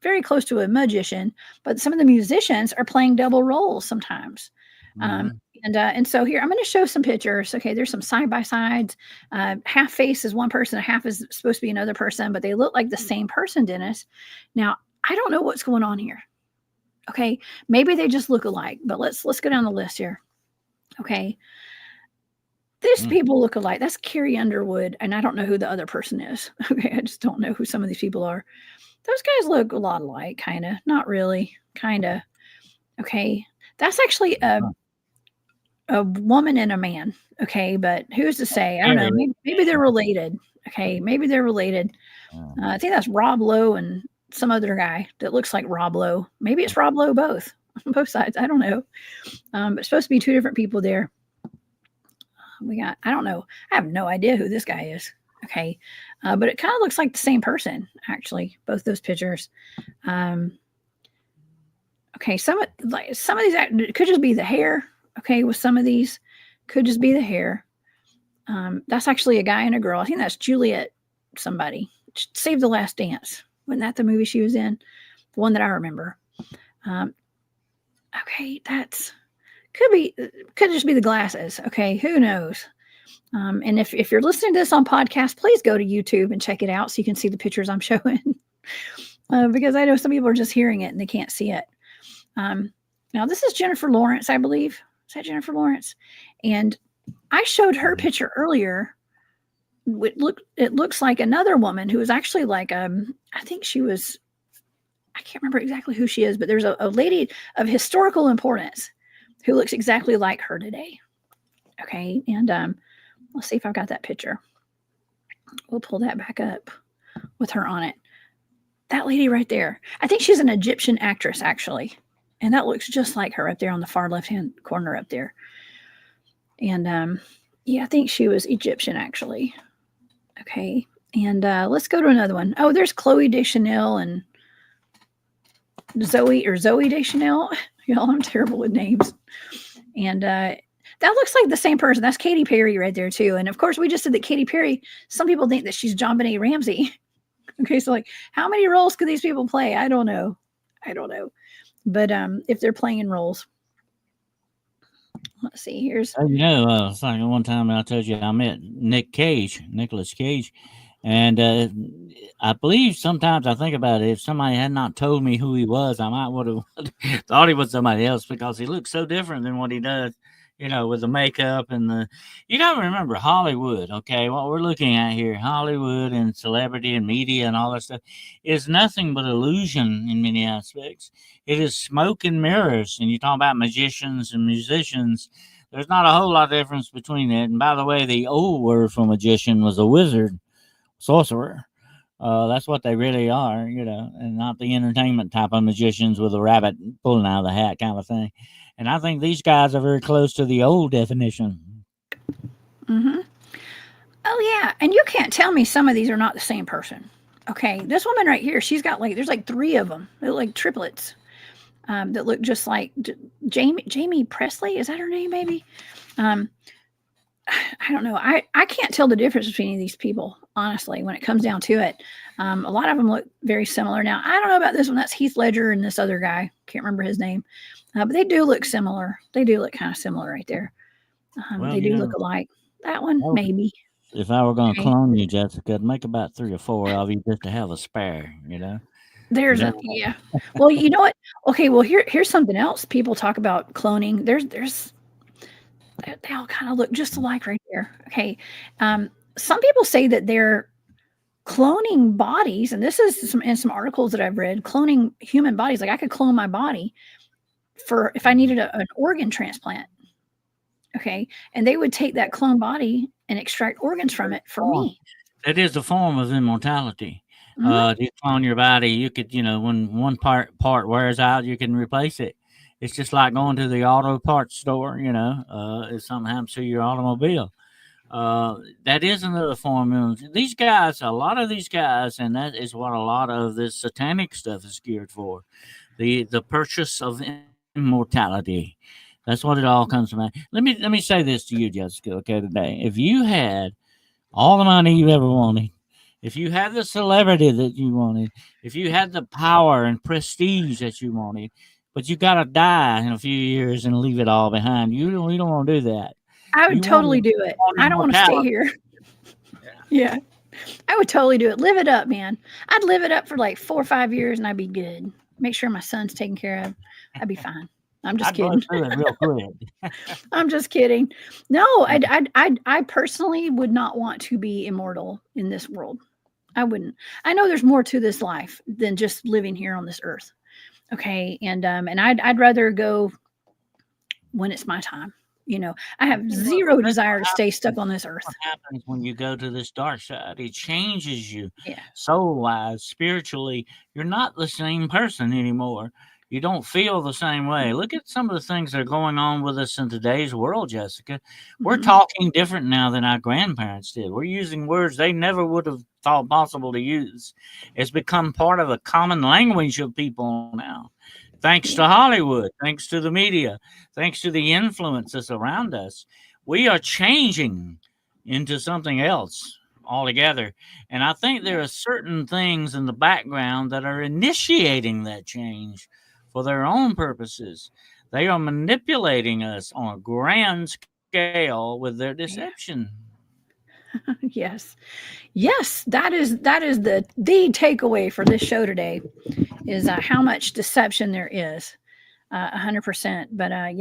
very close to a magician, but some of the musicians are playing double roles sometimes. Um, Mhm. and so here I'm going to show some pictures. Okay, there's some side by sides. Half face is one person, half is supposed to be another person, but they look like the same person, Dennis. Now I don't know what's going on here. Okay, maybe they just look alike, but let's go down the list here. Okay, these Mm. people look alike. That's Carrie Underwood, and I don't know who the other person is. Okay, I just don't know who some of these people are. Those guys look a lot alike, kind of. Not really, kind of. Okay, that's actually a woman and a man. Okay, but who's to say? I don't know. Very. Maybe they're related. Okay, maybe they're related. I think that's Rob Lowe and some other guy that looks like Rob Lowe. Maybe it's Rob Lowe both, both sides. I don't know. But it's supposed to be two different people there. We got. I don't know. I have no idea who this guy is. Okay, but it kind of looks like the same person actually. Both those pictures. Um, okay, some of these it could just be the hair. Okay, with some of these, could just be the hair. That's actually a guy and a girl. I think that's Juliet. Somebody Save the Last Dance. Wasn't that the movie she was in? The one that I remember. Um, okay, that's could just be the glasses. Okay, who knows? And if you're listening to this on podcast, please go to YouTube and check it out so you can see the pictures I'm showing. Because I know some people are just hearing it and they can't see it. Now this is Jennifer Lawrence, I believe. Is that Jennifer Lawrence? And I showed her picture earlier. It looks like another woman who was actually like I think she was, I can't remember exactly who she is, but there's a lady of historical importance who looks exactly like her today. Okay, and let's see if I've got that picture. We'll pull that back up with her on it. That lady right there. I think she's an Egyptian actress, actually. And that looks just like her up there on the far left-hand corner up there. And yeah, I think she was Egyptian, actually. Okay. And let's go to another one. Oh, there's Chloe Deschanel and Zoe Deschanel. Y'all, I'm terrible with names. And that looks like the same person. That's Katy Perry right there, too. And of course, we just said that Katy Perry, some people think that she's JonBenet Ramsey. Okay, so like, how many roles could these people play? I don't know. But if they're playing roles, let's see. Here's it's like one time I told you I met Nicolas Cage, and I believe sometimes I think about it. If somebody had not told me who he was, I might would have thought he was somebody else because he looks so different than what he does. With the makeup and you got to remember Hollywood, okay? What we're looking at here, Hollywood and celebrity and media and all that stuff is nothing but illusion in many aspects. It is smoke and mirrors. And you talk about magicians and musicians, there's not a whole lot of difference between it. And by the way, the old word for magician was a wizard, sorcerer. That's what they really are, and not the entertainment type of magicians with a rabbit pulling out of the hat kind of thing. And I think these guys are very close to the old definition. Mm-hmm. Oh, yeah. And you can't tell me some of these are not the same person. Okay. This woman right here, she's got there's like 3 of them. They're like triplets that look just like Jamie Presley. Is that her name, maybe? I don't know. I can't tell the difference between these people, honestly, when it comes down to it. A lot of them look very similar. Now, I don't know about this one. That's Heath Ledger and this other guy. Can't remember his name. But they do look similar. They do look kind of similar right there. They do look alike. That one, maybe. If I were going to clone you, Jessica, I'd make about 3 or 4 of you just to have a spare, There's yeah. Well, you know what? Okay, well, here's something else. People talk about cloning. There's they all kind of look just alike right there. Okay. Some people say that they're cloning bodies, and this is in some articles that I've read, cloning human bodies. Like I could clone my body for if I needed an organ transplant. Okay. And they would take that clone body and extract organs from it for me. It is a form of immortality. Mm-hmm. You clone your body, you could, when one part wears out, you can replace it. It's just like going to the auto parts store, if something happens to your automobile. That is another form of these guys, a lot of these guys, and that is what a lot of this satanic stuff is geared for. The purchase of immortality. That's what it all comes from. Let me say this to you, Jessica, okay, today. If you had all the money you ever wanted, if you had the celebrity that you wanted, if you had the power and prestige that you wanted, but you got to die in a few years and leave it all behind. You don't want to do that. I would totally do it. I don't want to stay here. Yeah. I would totally do it. Live it up, man. I'd live it up for like 4 or 5 years and I'd be good. Make sure my son's taken care of. I'd be fine. I'm just kidding. I'm just kidding. No, I personally would not want to be immortal in this world. I wouldn't. I know there's more to this life than just living here on this earth. Okay. And I'd rather go when it's my time. I have zero desire to stay stuck on this earth. What happens when you go to this dark side? It changes you soul-wise, spiritually. You're not the same person anymore. You don't feel the same way. Look at some of the things that are going on with us in today's world, Jessica. We're talking different now than our grandparents did. We're using words they never would have thought possible to use. It's become part of the common language of people now. Thanks to Hollywood, thanks to the media, thanks to the influences around us, we are changing into something else altogether. And I think there are certain things in the background that are initiating that change for their own purposes. They are manipulating us on a grand scale with their deception. Yes. That is the takeaway for this show today is how much deception there is. 100%. But I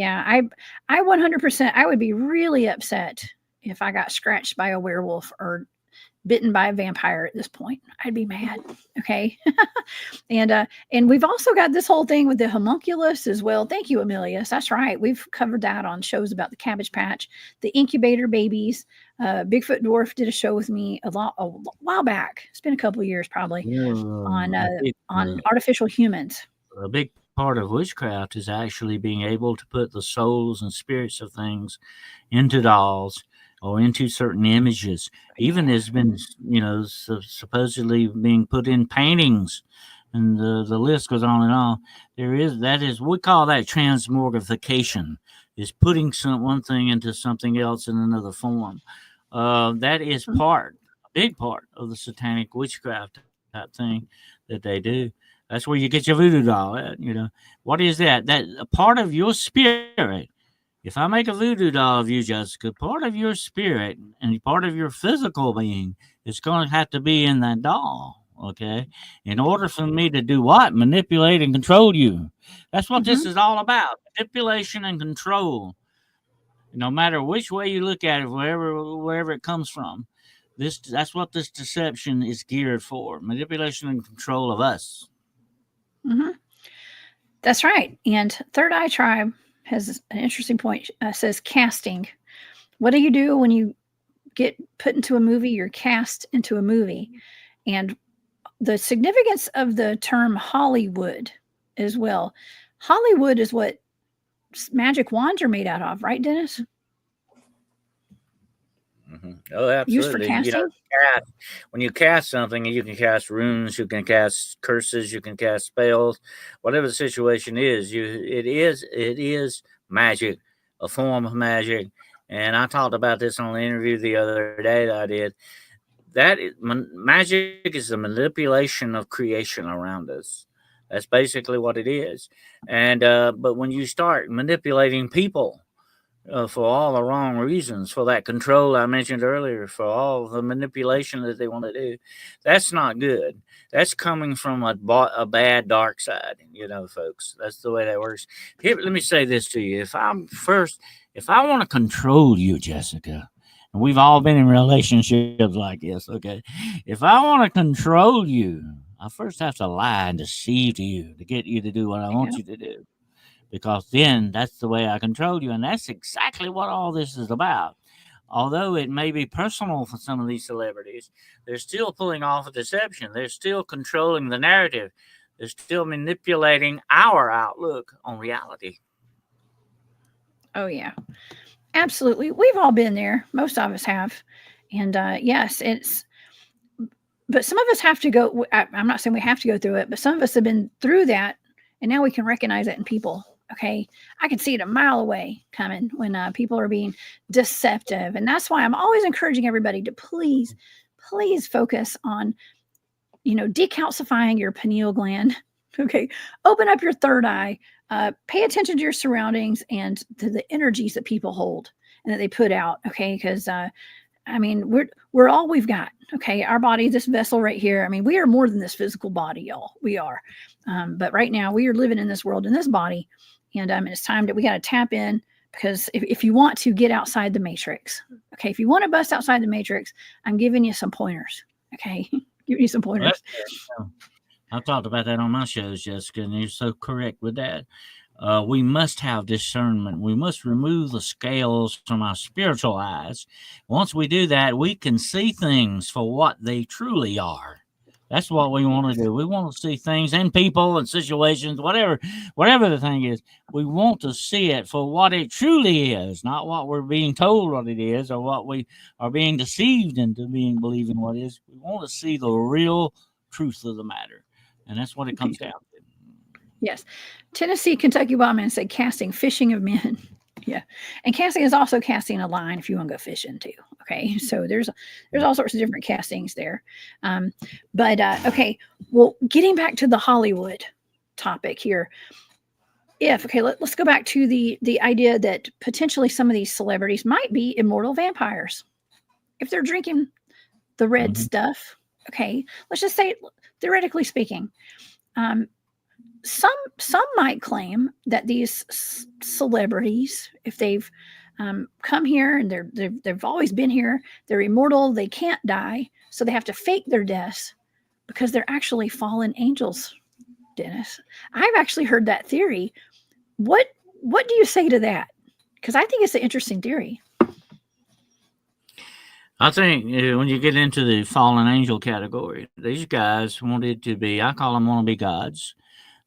100%, I would be really upset if I got scratched by a werewolf or bitten by a vampire at this point. I'd be mad. Okay. And we've also got this whole thing with the homunculus as well. Thank you, Amelius. That's right. We've covered that on shows about the Cabbage Patch, the incubator babies. Bigfoot Dwarf did a show with me a while back. It's been a couple of years probably on artificial humans. A big part of witchcraft is actually being able to put the souls and spirits of things into dolls or into certain images. Even has been, supposedly being put in paintings, and the list goes on and on. We call that transmogrification, is putting one thing into something else in another form. That is a big part of the satanic witchcraft type thing that they do. That's where you get your voodoo doll at, What is that? That a part of your spirit. If I make a voodoo doll of you, Jessica, part of your spirit and part of your physical being is going to have to be in that doll, okay? In order for me to do what? Manipulate and control you. That's what this is all about, manipulation and control. No matter which way you look at it, wherever it comes from, that's what this deception is geared for, manipulation and control of us. That's right. And Third Eye Tribe has an interesting point. Says casting. What do you do when you get put into a movie? You're cast into a movie. And the significance of the term Hollywood as well. Hollywood is what magic wands are made out of, right, Dennis? Oh, absolutely. Used for casting? When you cast something, you can cast runes, you can cast curses, you can cast spells, whatever the situation is. It is magic, a form of magic. And I talked about this on the interview the other day that I did. Magic is the manipulation of creation around us. That's basically what it is. And but when you start manipulating people, for all the wrong reasons, for that control I mentioned earlier, for all the manipulation that they want to do, that's not good. That's coming from a bad dark side, folks. That's the way that works. Here, let me say this to you. If I want to control you, Jessica, and we've all been in relationships like this, okay? If I want to control you, I first have to lie and deceive you to get you to do what I want you to do. Because then that's the way I control you. And that's exactly what all this is about. Although it may be personal for some of these celebrities, they're still pulling off a deception. They're still controlling the narrative. They're still manipulating our outlook on reality. Oh, yeah. Absolutely. We've all been there. Most of us have. And yes, but some of us have to go. I'm not saying we have to go through it, but some of us have been through that. And now we can recognize it in people. Okay. I can see it a mile away coming when people are being deceptive. And that's why I'm always encouraging everybody to please focus on, decalcifying your pineal gland. Okay. Open up your third eye, pay attention to your surroundings and to the energies that people hold and that they put out. Okay. Because, we're all we've got. Okay. Our body, this vessel right here. We are more than this physical body, y'all. We are. But right now we are living in this world, in this body. And it's time that we got to tap in, because if you want to get outside the matrix, okay, if you want to bust outside the matrix, I'm giving you some pointers. Okay. Giving you some pointers. I've talked about that on my shows, Jessica, and you're so correct with that. We must have discernment. We must remove the scales from our spiritual eyes. Once we do that, we can see things for what they truly are. That's what we want to do. We want to see things and people and situations, whatever the thing is. We want to see it for what it truly is, not what we're being told what it is or what we are being deceived into believing what it is. We want to see the real truth of the matter. And that's what it comes down to. Yes. Tennessee, Kentucky Wildman said casting, fishing of men. Yeah. And casting is also casting a line if you want to go fishing too. Okay. So there's all sorts of different castings there. Okay. Well, getting back to the Hollywood topic here. Let's go back to the idea that potentially some of these celebrities might be immortal vampires. If they're drinking the red stuff. Okay. Let's just say, theoretically speaking, some might claim that these celebrities, if they've come here and they've always been here, they're immortal, they can't die. So they have to fake their deaths because they're actually fallen angels, Dennis. I've actually heard that theory. What do you say to that? Because I think it's an interesting theory. I think when you get into the fallen angel category, these guys wanted to be, I call them wannabe gods.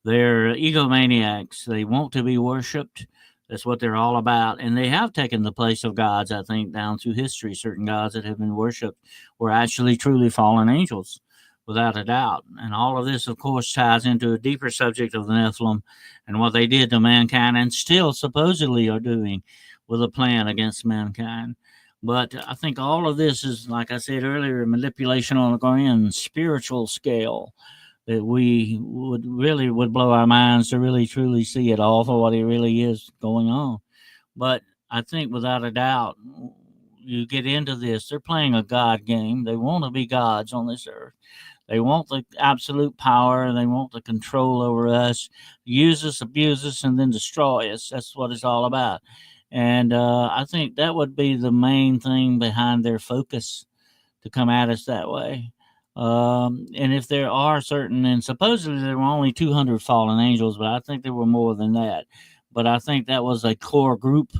They're egomaniacs. They want to be worshipped. That's what they're all about. And they have taken the place of gods, I think, down through history. Certain gods that have been worshipped were actually truly fallen angels, without a doubt. And all of this, of course, ties into a deeper subject of the Nephilim and what they did to mankind and still supposedly are doing with a plan against mankind. But I think all of this is, like I said earlier, manipulation on a grand spiritual scale that we would blow our minds to really truly see it all for what it really is going on. But I think without a doubt, you get into this, they're playing a God game. They want to be gods on this earth. They want the absolute power. They want the control over us, use us, abuse us, and then destroy us. That's what it's all about. And I think that would be the main thing behind their focus, to come at us that way. And if there are certain, and supposedly there were only 200 fallen angels, but I think there were more than that. But I think that was a core group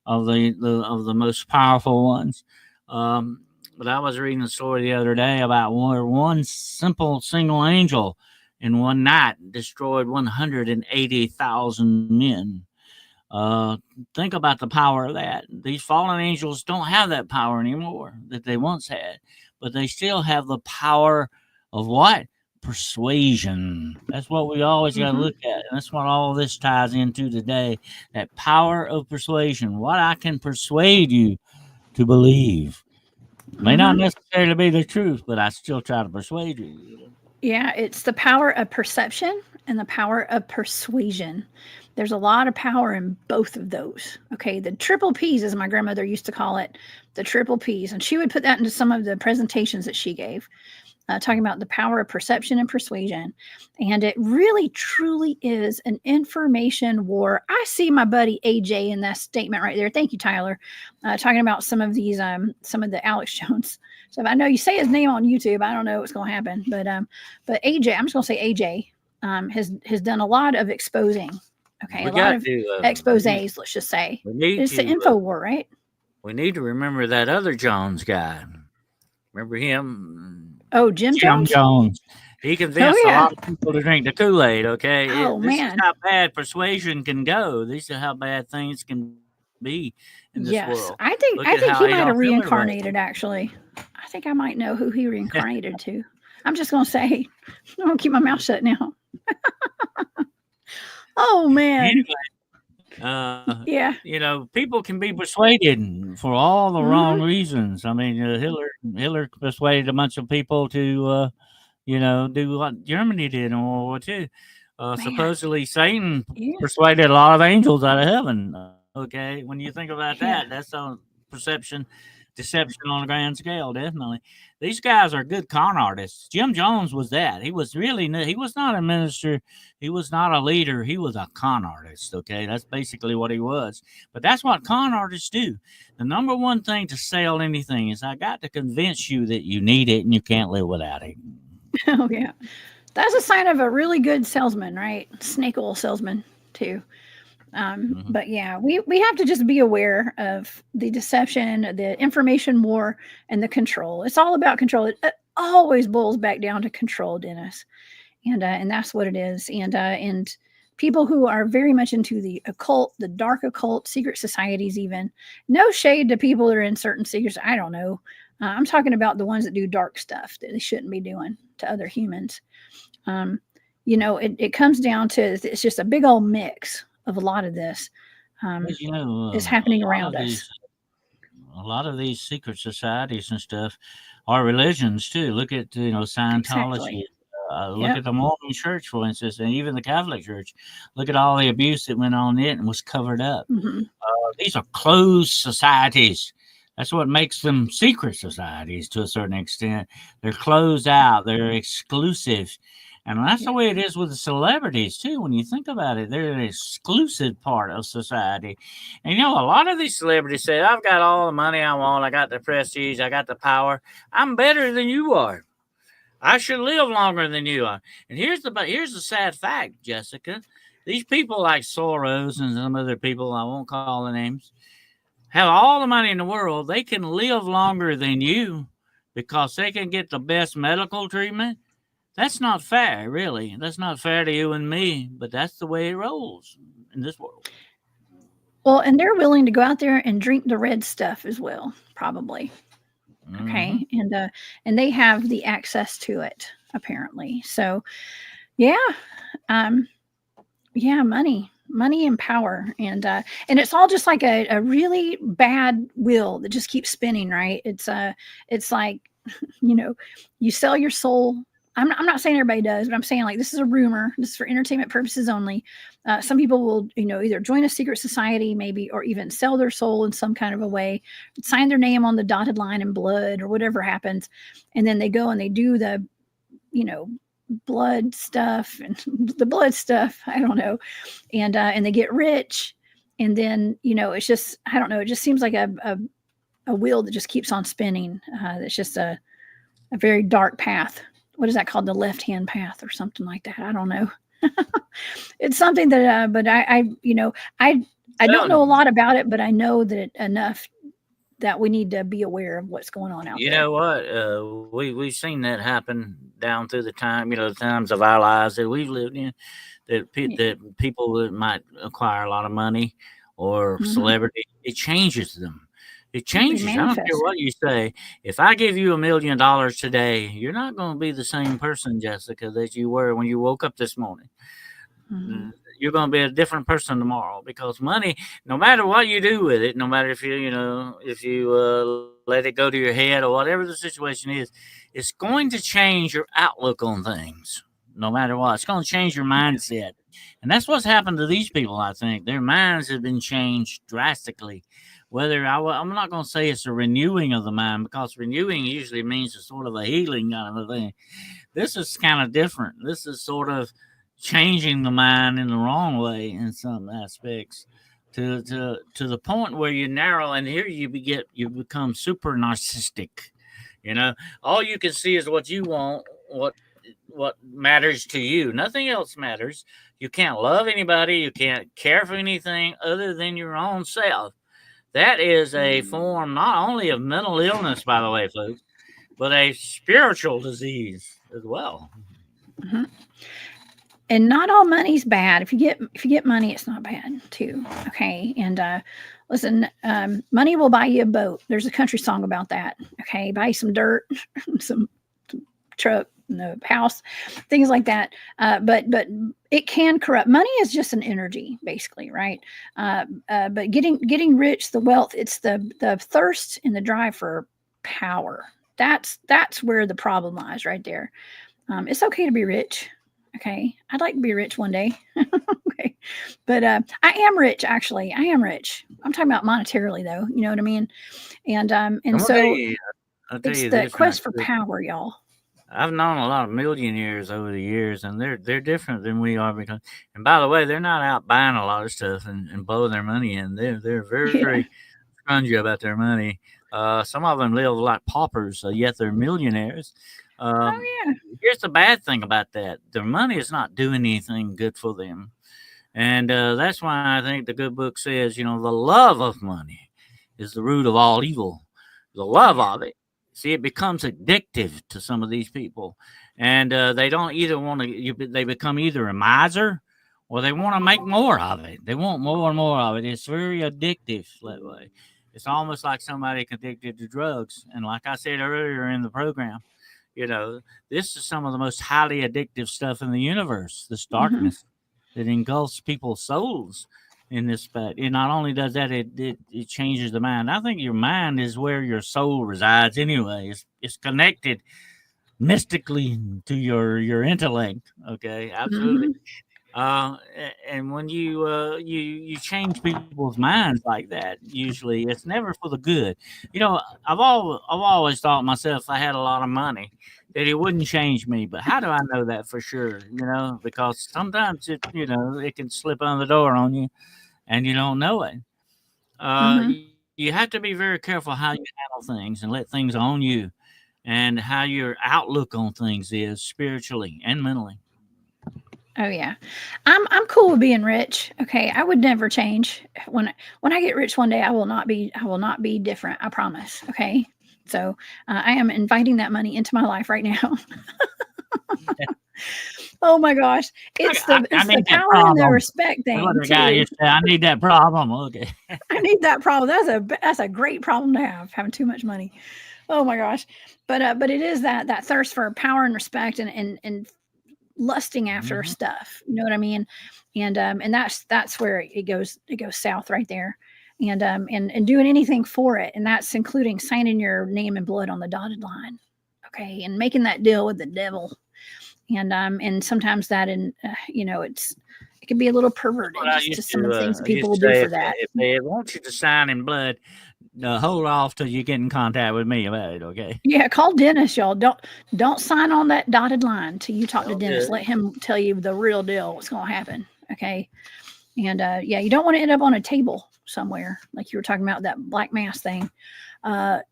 of the most powerful ones. But I was reading a story the other day about where one simple single angel in one night destroyed 180,000 men. Think about the power of that. These fallen angels don't have that power anymore that they once had, but they still have the power of what? Persuasion. That's what we always got to look at. And that's what all this ties into today. That power of persuasion. What I can persuade you to believe. May not necessarily be the truth, but I still try to persuade you. Yeah, it's the power of perception and the power of persuasion. There's a lot of power in both of those. Okay, the triple P's, as my grandmother used to call it, the triple P's. And she would put that into some of the presentations that she gave, talking about the power of perception and persuasion. And it really, truly is an information war. I see my buddy AJ in that statement right there. Thank you, Tyler. Talking about some of these, some of the Alex Jones. So if I know you say his name on YouTube, I don't know what's going to happen. But AJ, I'm just going to say AJ has done a lot of exposing. Okay, a lot of exposés, let's just say. It's the info war, right? We need to remember that other Jones guy. Remember him? Oh, Jim Jones? He convinced a lot of people to drink the Kool-Aid, okay? Oh, this man. is how bad persuasion can go. These are how bad things can be in this world. I think he might have reincarnated, actually. I think I might know who he reincarnated to. I'm just going to say, I'm going to keep my mouth shut now. Oh, man. Anyway, people can be persuaded for all the wrong reasons. I mean, Hitler persuaded a bunch of people to, do what Germany did in World War II. Supposedly, Satan persuaded a lot of angels out of heaven. Okay, when you think about that, that's a deception on a grand scale, definitely. These guys are good con artists. Jim Jones was that. He was not a minister. He was not a leader. He was a con artist, okay? That's basically what he was. But that's what con artists do. The number one thing to sell anything is I got to convince you that you need it and you can't live without it. Oh, yeah. That's a sign of a really good salesman, right? Snake oil salesman, too. But yeah, we have to just be aware of the deception, the information war, and the control. It's all about control. It always boils back down to control, Dennis, and that's what it is. And people who are very much into the occult, the dark occult, secret societies, even no shade to people that are in certain secrets. I don't know. I'm talking about the ones that do dark stuff that they shouldn't be doing to other humans. It comes down to it's just a big old mix of a lot of this is happening around us. A lot of these secret societies and stuff are religions too. Look at Scientology. Exactly. Look at the Mormon Church, for instance, and even the Catholic Church. Look at all the abuse that went on in it and was covered up. These are closed societies. That's what makes them secret societies to a certain extent. They're closed out. They're exclusive. And that's the way it is with the celebrities too. When you think about it, they're an exclusive part of society. And you know, a lot of these celebrities say, "I've got all the money I want. I got the prestige. I got the power. I'm better than you are. I should live longer than you are." And here's the sad fact, Jessica. These people like Soros and some other people, I won't call the names, have all the money in the world. They can live longer than you because they can get the best medical treatment. That's not fair, really. That's not fair to you and me, but that's the way it rolls in this world. Well, and they're willing to go out there and drink the red stuff as well, probably. Okay. And they have the access to it, apparently. So yeah. Yeah, money and power. And it's all just like a really bad wheel that just keeps spinning, right? It's like, you sell your soul. I'm not saying everybody does, but I'm saying, like, this is a rumor. This is for entertainment purposes only. Some people will, either join a secret society, maybe, or even sell their soul in some kind of a way, sign their name on the dotted line in blood or whatever happens. And then they go and they do the, blood stuff and the blood stuff. I don't know. And they get rich. And then, it's just, I don't know. It just seems like a wheel that just keeps on spinning. It's just a very dark path. What is that called? The left-hand path or something like that. I don't know. It's something that, but I don't know a lot about it, but I know that enough that we need to be aware of what's going on out there. You know what? We've seen that happen down through the times of our lives that we've lived in, that people that might acquire a lot of money or celebrity, it changes them. It changes. I don't care what you say. If I give you $1 million today, you're not going to be the same person, Jessica, that you were when you woke up this morning. You're going to be a different person tomorrow, because money, no matter what you do with it, no matter if you let it go to your head or whatever the situation is, it's going to change your outlook on things. No matter what, it's going to change your mindset. And that's what's happened to these people. I think their minds have been changed drastically. I'm not going to say it's a renewing of the mind, because renewing usually means a sort of a healing kind of a thing. This is kind of different. This is sort of changing the mind in the wrong way in some aspects, to the point where you narrow, and here you become super narcissistic. All you can see is what you want, what matters to you. Nothing else matters. You can't love anybody. You can't care for anything other than your own self. That is a form not only of mental illness, by the way, folks, but a spiritual disease as well. And not all money's bad. If you get money, it's not bad too. Okay. And listen, money will buy you a boat. There's a country song about that. Okay, buy you some dirt, some truck, house, things like that. But it can corrupt. Money is just an energy, basically, right? But getting rich, the wealth, it's the thirst and the drive for power. That's where the problem lies, right there. It's okay to be rich. Okay, I'd like to be rich one day. Okay, but I am rich. Actually, I am rich. I'm talking about monetarily, though. You know what I mean? And so it's the quest for power, y'all. I've known a lot of millionaires over the years, and they're different than we are. Because, and by the way, they're not out buying a lot of stuff and blowing their money in. They're very stingy about their money. Some of them live like paupers, yet they're millionaires. Here's the bad thing about that: their money is not doing anything good for them, and that's why I think the good book says, the love of money is the root of all evil. The love of it. See, it becomes addictive to some of these people, and they don't either want to. They become either a miser, or they want to make more of it. They want more and more of it. It's very addictive that way. It's almost like somebody addicted to drugs. And like I said earlier in the program, this is some of the most highly addictive stuff in the universe. This darkness that engulfs people's souls in this spot. It not only does that, it changes the mind. I think your mind is where your soul resides anyway. It's connected mystically to your intellect. Okay, absolutely. And when you change people's minds like that, usually it's never for the good. I've always thought myself, if I had a lot of money, that it wouldn't change me. But how do I know that for sure? Because sometimes it can slip under the door on you, and you don't know it. Mm-hmm. You have to be very careful how you handle things and let things own you, and how your outlook on things is spiritually and mentally. Oh yeah, I'm cool with being rich. Okay, I would never change. When I get rich one day, I will not be different. I promise. Okay, so I am inviting that money into my life right now. Oh my gosh, it's I, the I it's the need that power and the problem. respect That's what thing the guy too. used to say. I need that problem. Okay. I need that problem. That's a great problem to have, having too much money. Oh my gosh, but it is that thirst for power and respect and lusting after Mhm. stuff. You know what I mean? And that's where it goes south right there. And doing anything for it, and that's including signing your name and blood on the dotted line. Okay, and making that deal with the devil. And sometimes that it can be a little What perverted I to used some of the to things that I people used will to do say, for if that. they want you to sign in blood, hold off till you get in contact with me about it. Okay. Yeah, call Dennis, y'all. Don't sign on that dotted line till you talk to Don't Dennis. do Let him tell you the real deal, what's going to happen. Okay. And yeah, you don't want to end up on a table somewhere like you were talking about that black mass thing.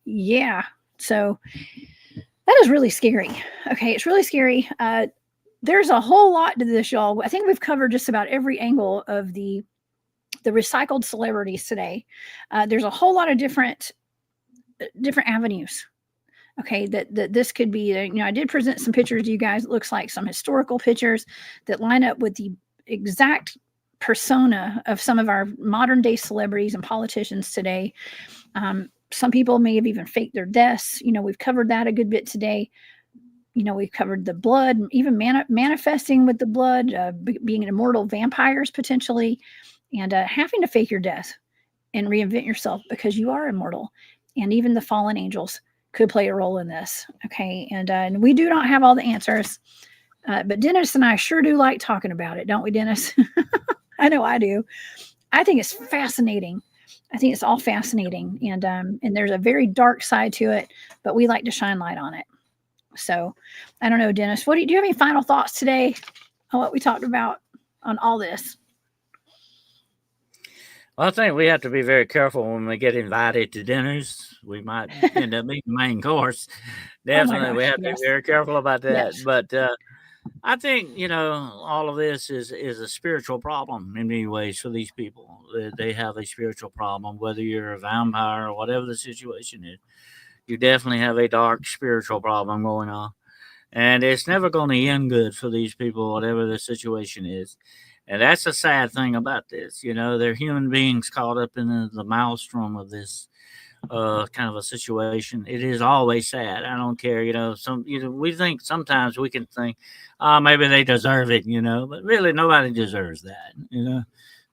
Yeah. So that is really scary. Okay, it's really scary. There's a whole lot to this, y'all. I think we've covered just about every angle of the recycled celebrities today. There's a whole lot of different avenues. Okay, that this could be. I did present some pictures to you guys. It looks like some historical pictures that line up with the exact persona of some of our modern day celebrities and politicians today. Some people may have even faked their deaths. We've covered that a good bit today. We've covered the blood, even manifesting with the blood, being immortal vampires potentially, and having to fake your death and reinvent yourself because you are immortal. And even the fallen angels could play a role in this. Okay. And we do not have all the answers, but Dennis and I sure do like talking about it, don't we, Dennis? I know I do. I think it's fascinating. I think it's all fascinating, and there's a very dark side to it, but we like to shine light on it. So, I don't know, Dennis. Do you have any final thoughts today on what we talked about on all this? Well, I think we have to be very careful when we get invited to dinners. We might end up being the main course. Oh my Definitely, we gosh, have to be yes, very careful about that. yes. But I think all of this is a spiritual problem in many ways for these people. They have a spiritual problem, whether you're a vampire or whatever the situation is. You definitely have a dark spiritual problem going on, and it's never going to end good for these people, whatever the situation is. And that's a sad thing about this. They're human beings caught up in the maelstrom of this kind of a situation. It is always sad. I don't care. We think sometimes we can think, oh, maybe they deserve it. But really nobody deserves that.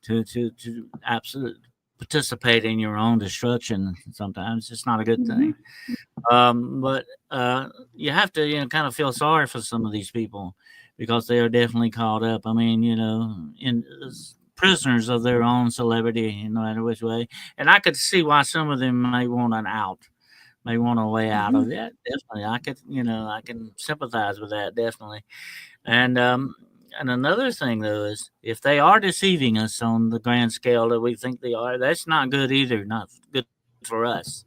To absolutely participate in your own destruction. Sometimes it's not a good Mm-hmm. thing. But you have to, kind of feel sorry for some of these people because they are definitely caught up. I mean, in prisoners of their own celebrity, no matter which way. And I could see why some of them may want an out, may want a way out Mm-hmm. of that. Definitely, I can sympathize with that definitely. And another thing though is if they are deceiving us on the grand scale that we think they are, that's not good either. Not good for us.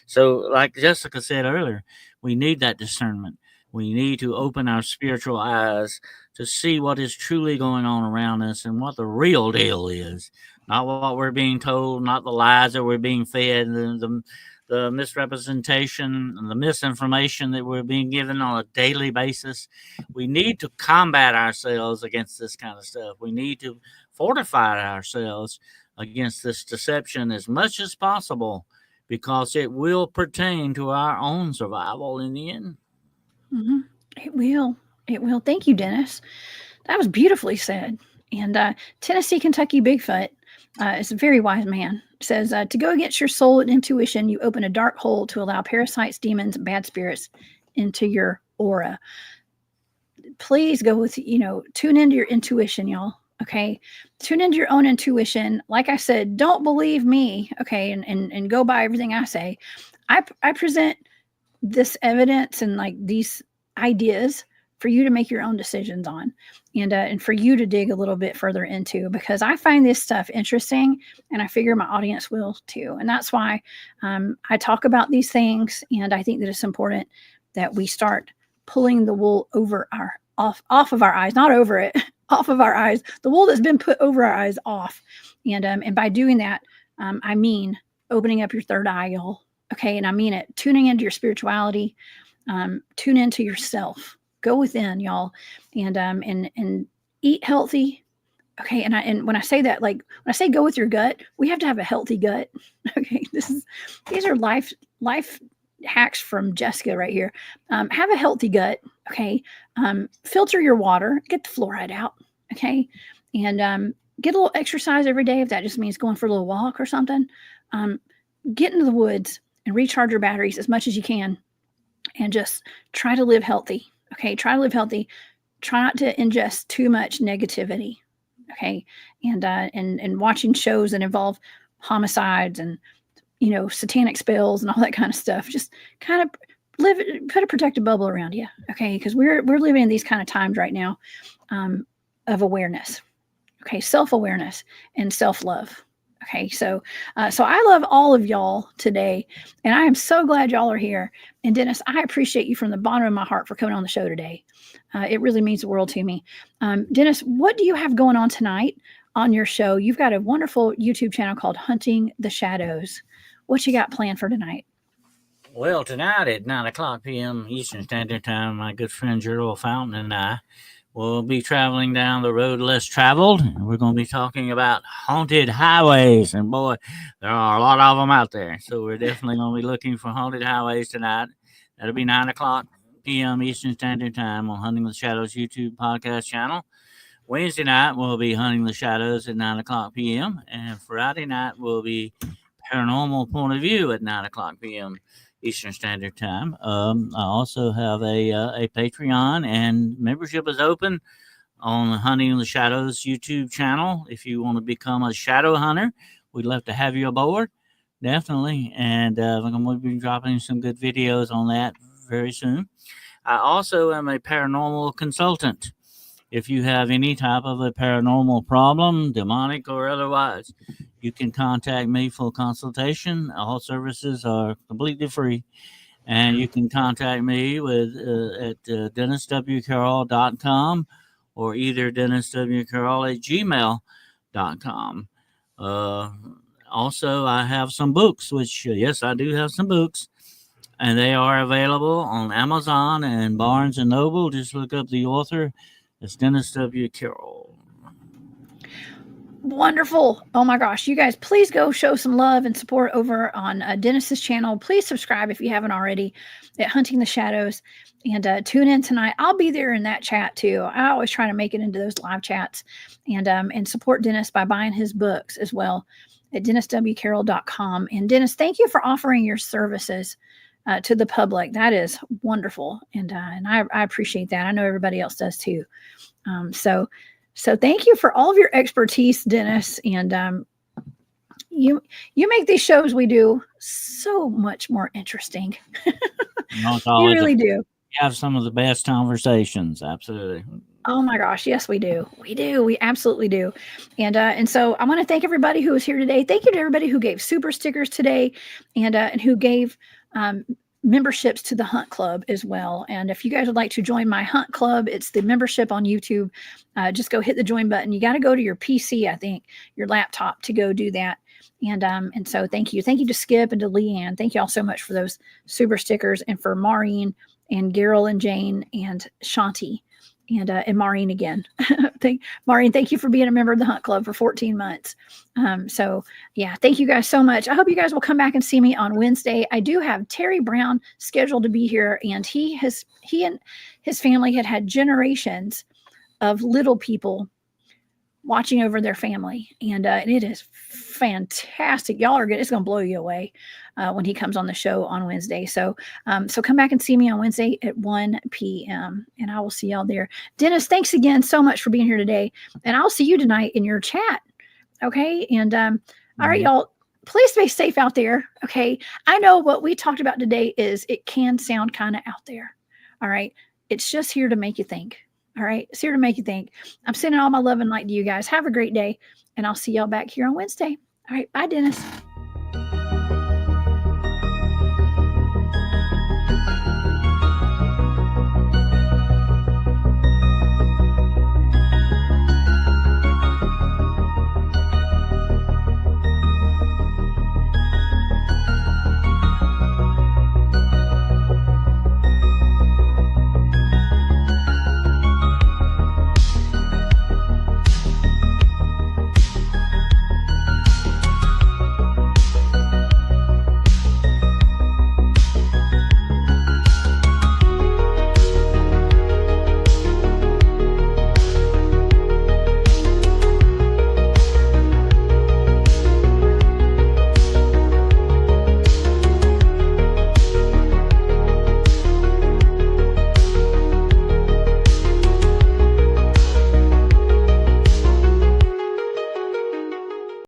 So, like Jessica said earlier, we need that discernment. We need to open our spiritual eyes to see what is truly going on around us and what the real deal is. Not what we're being told, not the lies that we're being fed, the misrepresentation and the misinformation that we're being given on a daily basis. We need to combat ourselves against this kind of stuff. We need to fortify ourselves against this deception as much as possible because it will pertain to our own survival in the end. Mm-hmm. It will. It will. Thank you, Dennis. That was beautifully said. And Tennessee, Kentucky Bigfoot is a very wise man. Says to go against your soul and intuition, you open a dark hole to allow parasites, demons, and bad spirits into your aura. Please go with tune into your intuition, y'all. Okay, tune into your own intuition. Like I said, don't believe me. Okay, and go by everything I say. I present this evidence and like these ideas for you to make your own decisions on, and for you to dig a little bit further into, because I find this stuff interesting, and I figure my audience will too. And that's why I talk about these things, and I think that it's important that we start pulling the wool over our off of our eyes, not over it, off of our eyes, the wool that's been put over our eyes off. And by doing that, I mean opening up your third eye, y'all. Okay, and I mean it. Tuning into your spirituality, tune into yourself. Go within, y'all, and eat healthy. Okay, and when I say that, like when I say go with your gut, we have to have a healthy gut. Okay, these are life hacks from Jessica right here. Have a healthy gut. Okay, filter your water, get the fluoride out. Okay, and get a little exercise every day if that just means going for a little walk or something. Get into the woods and recharge your batteries as much as you can, and just try to live healthy. Okay, try to live healthy. Try not to ingest too much negativity. Okay, and watching shows that involve homicides and satanic spells and all that kind of stuff. Just kind of put a protective bubble around you. Okay, because we're living in these kind of times right now of awareness. Okay, self-awareness and self-love. Okay, so I love all of y'all today, and I am so glad y'all are here. And Dennis, I appreciate you from the bottom of my heart for coming on the show today. It really means the world to me. Dennis, what do you have going on tonight on your show? You've got a wonderful YouTube channel called Hunting the Shadows. What you got planned for tonight? Well, tonight at 9:00 p.m. Eastern Standard Time, my good friend Carroll Fountain and I will be traveling down the road less traveled. And we're going to be talking about haunted highways. And boy, there are a lot of them out there. So we're definitely going to be looking for haunted highways tonight. That'll be 9:00 p.m. Eastern Standard Time on Hunting the Shadows YouTube podcast channel. Wednesday night will be Hunting the Shadows at 9:00 p.m. And Friday night will be Paranormal Point of View at 9:00 p.m. Eastern Standard Time. I also have a Patreon, and membership is open on the Hunting the Shadows YouTube channel. If you want to become a shadow hunter, we'd love to have you aboard. Definitely. And I'm going to be dropping some good videos on that very soon. I also am a paranormal consultant. If you have any type of a paranormal problem, demonic or otherwise, you can contact me for consultation. All services are completely free. And you can contact me at denniswcarroll.com or either denniswcarroll@gmail.com. Also, I have some books, which, yes, I do have some books. And they are available on Amazon and Barnes & Noble. Just look up the author. It's Dennis W. Carroll. Wonderful. Oh my gosh. You guys, please go show some love and support over on Dennis's channel. Please subscribe if you haven't already at Hunting the Shadows, and tune in tonight. I'll be there in that chat too. I always try to make it into those live chats, and support Dennis by buying his books as well at denniswcarroll.com. And Dennis, thank you for offering your services to the public. That is wonderful. And I appreciate that. I know everybody else does too. So thank you for all of your expertise, Dennis. And you make these shows we do so much more interesting. You really do. We have some of the best conversations. Absolutely. Oh my gosh. Yes, we do. We do. We absolutely do. And so I want to thank everybody who was here today. Thank you to everybody who gave super stickers today, and who gave memberships to the Hunt Club as well. And if you guys would like to join my Hunt Club, it's the membership on YouTube. Just go hit the join button. You got to go to your PC, I think, your laptop, to go do that. And so thank you. Thank you to Skip and to Leanne. Thank you all so much for those super stickers, and for Maureen and Carroll and Jane and Shanti and Maureen again. Maureen, thank you for being a member of the Hunt Club for 14 months. So yeah, thank you guys so much. I hope you guys will come back and see me on Wednesday. I do have Terry Brown scheduled to be here, and he and his family had generations of little people watching over their family, and it is fantastic. Y'all are good. It's gonna blow you away when he comes on the show on Wednesday. So come back and see me on Wednesday at 1 p.m. and I will see y'all there. Dennis, thanks again so much for being here today, and I'll see you tonight in your chat. Okay, and all right, y'all, please stay safe out there. Okay, I know what we talked about today it can sound kind of out there. All right, It's just here to make you think. All right. It's here to make you think. I'm sending all my love and light to you guys. Have a great day. And I'll see y'all back here on Wednesday. All right. Bye, Dennis.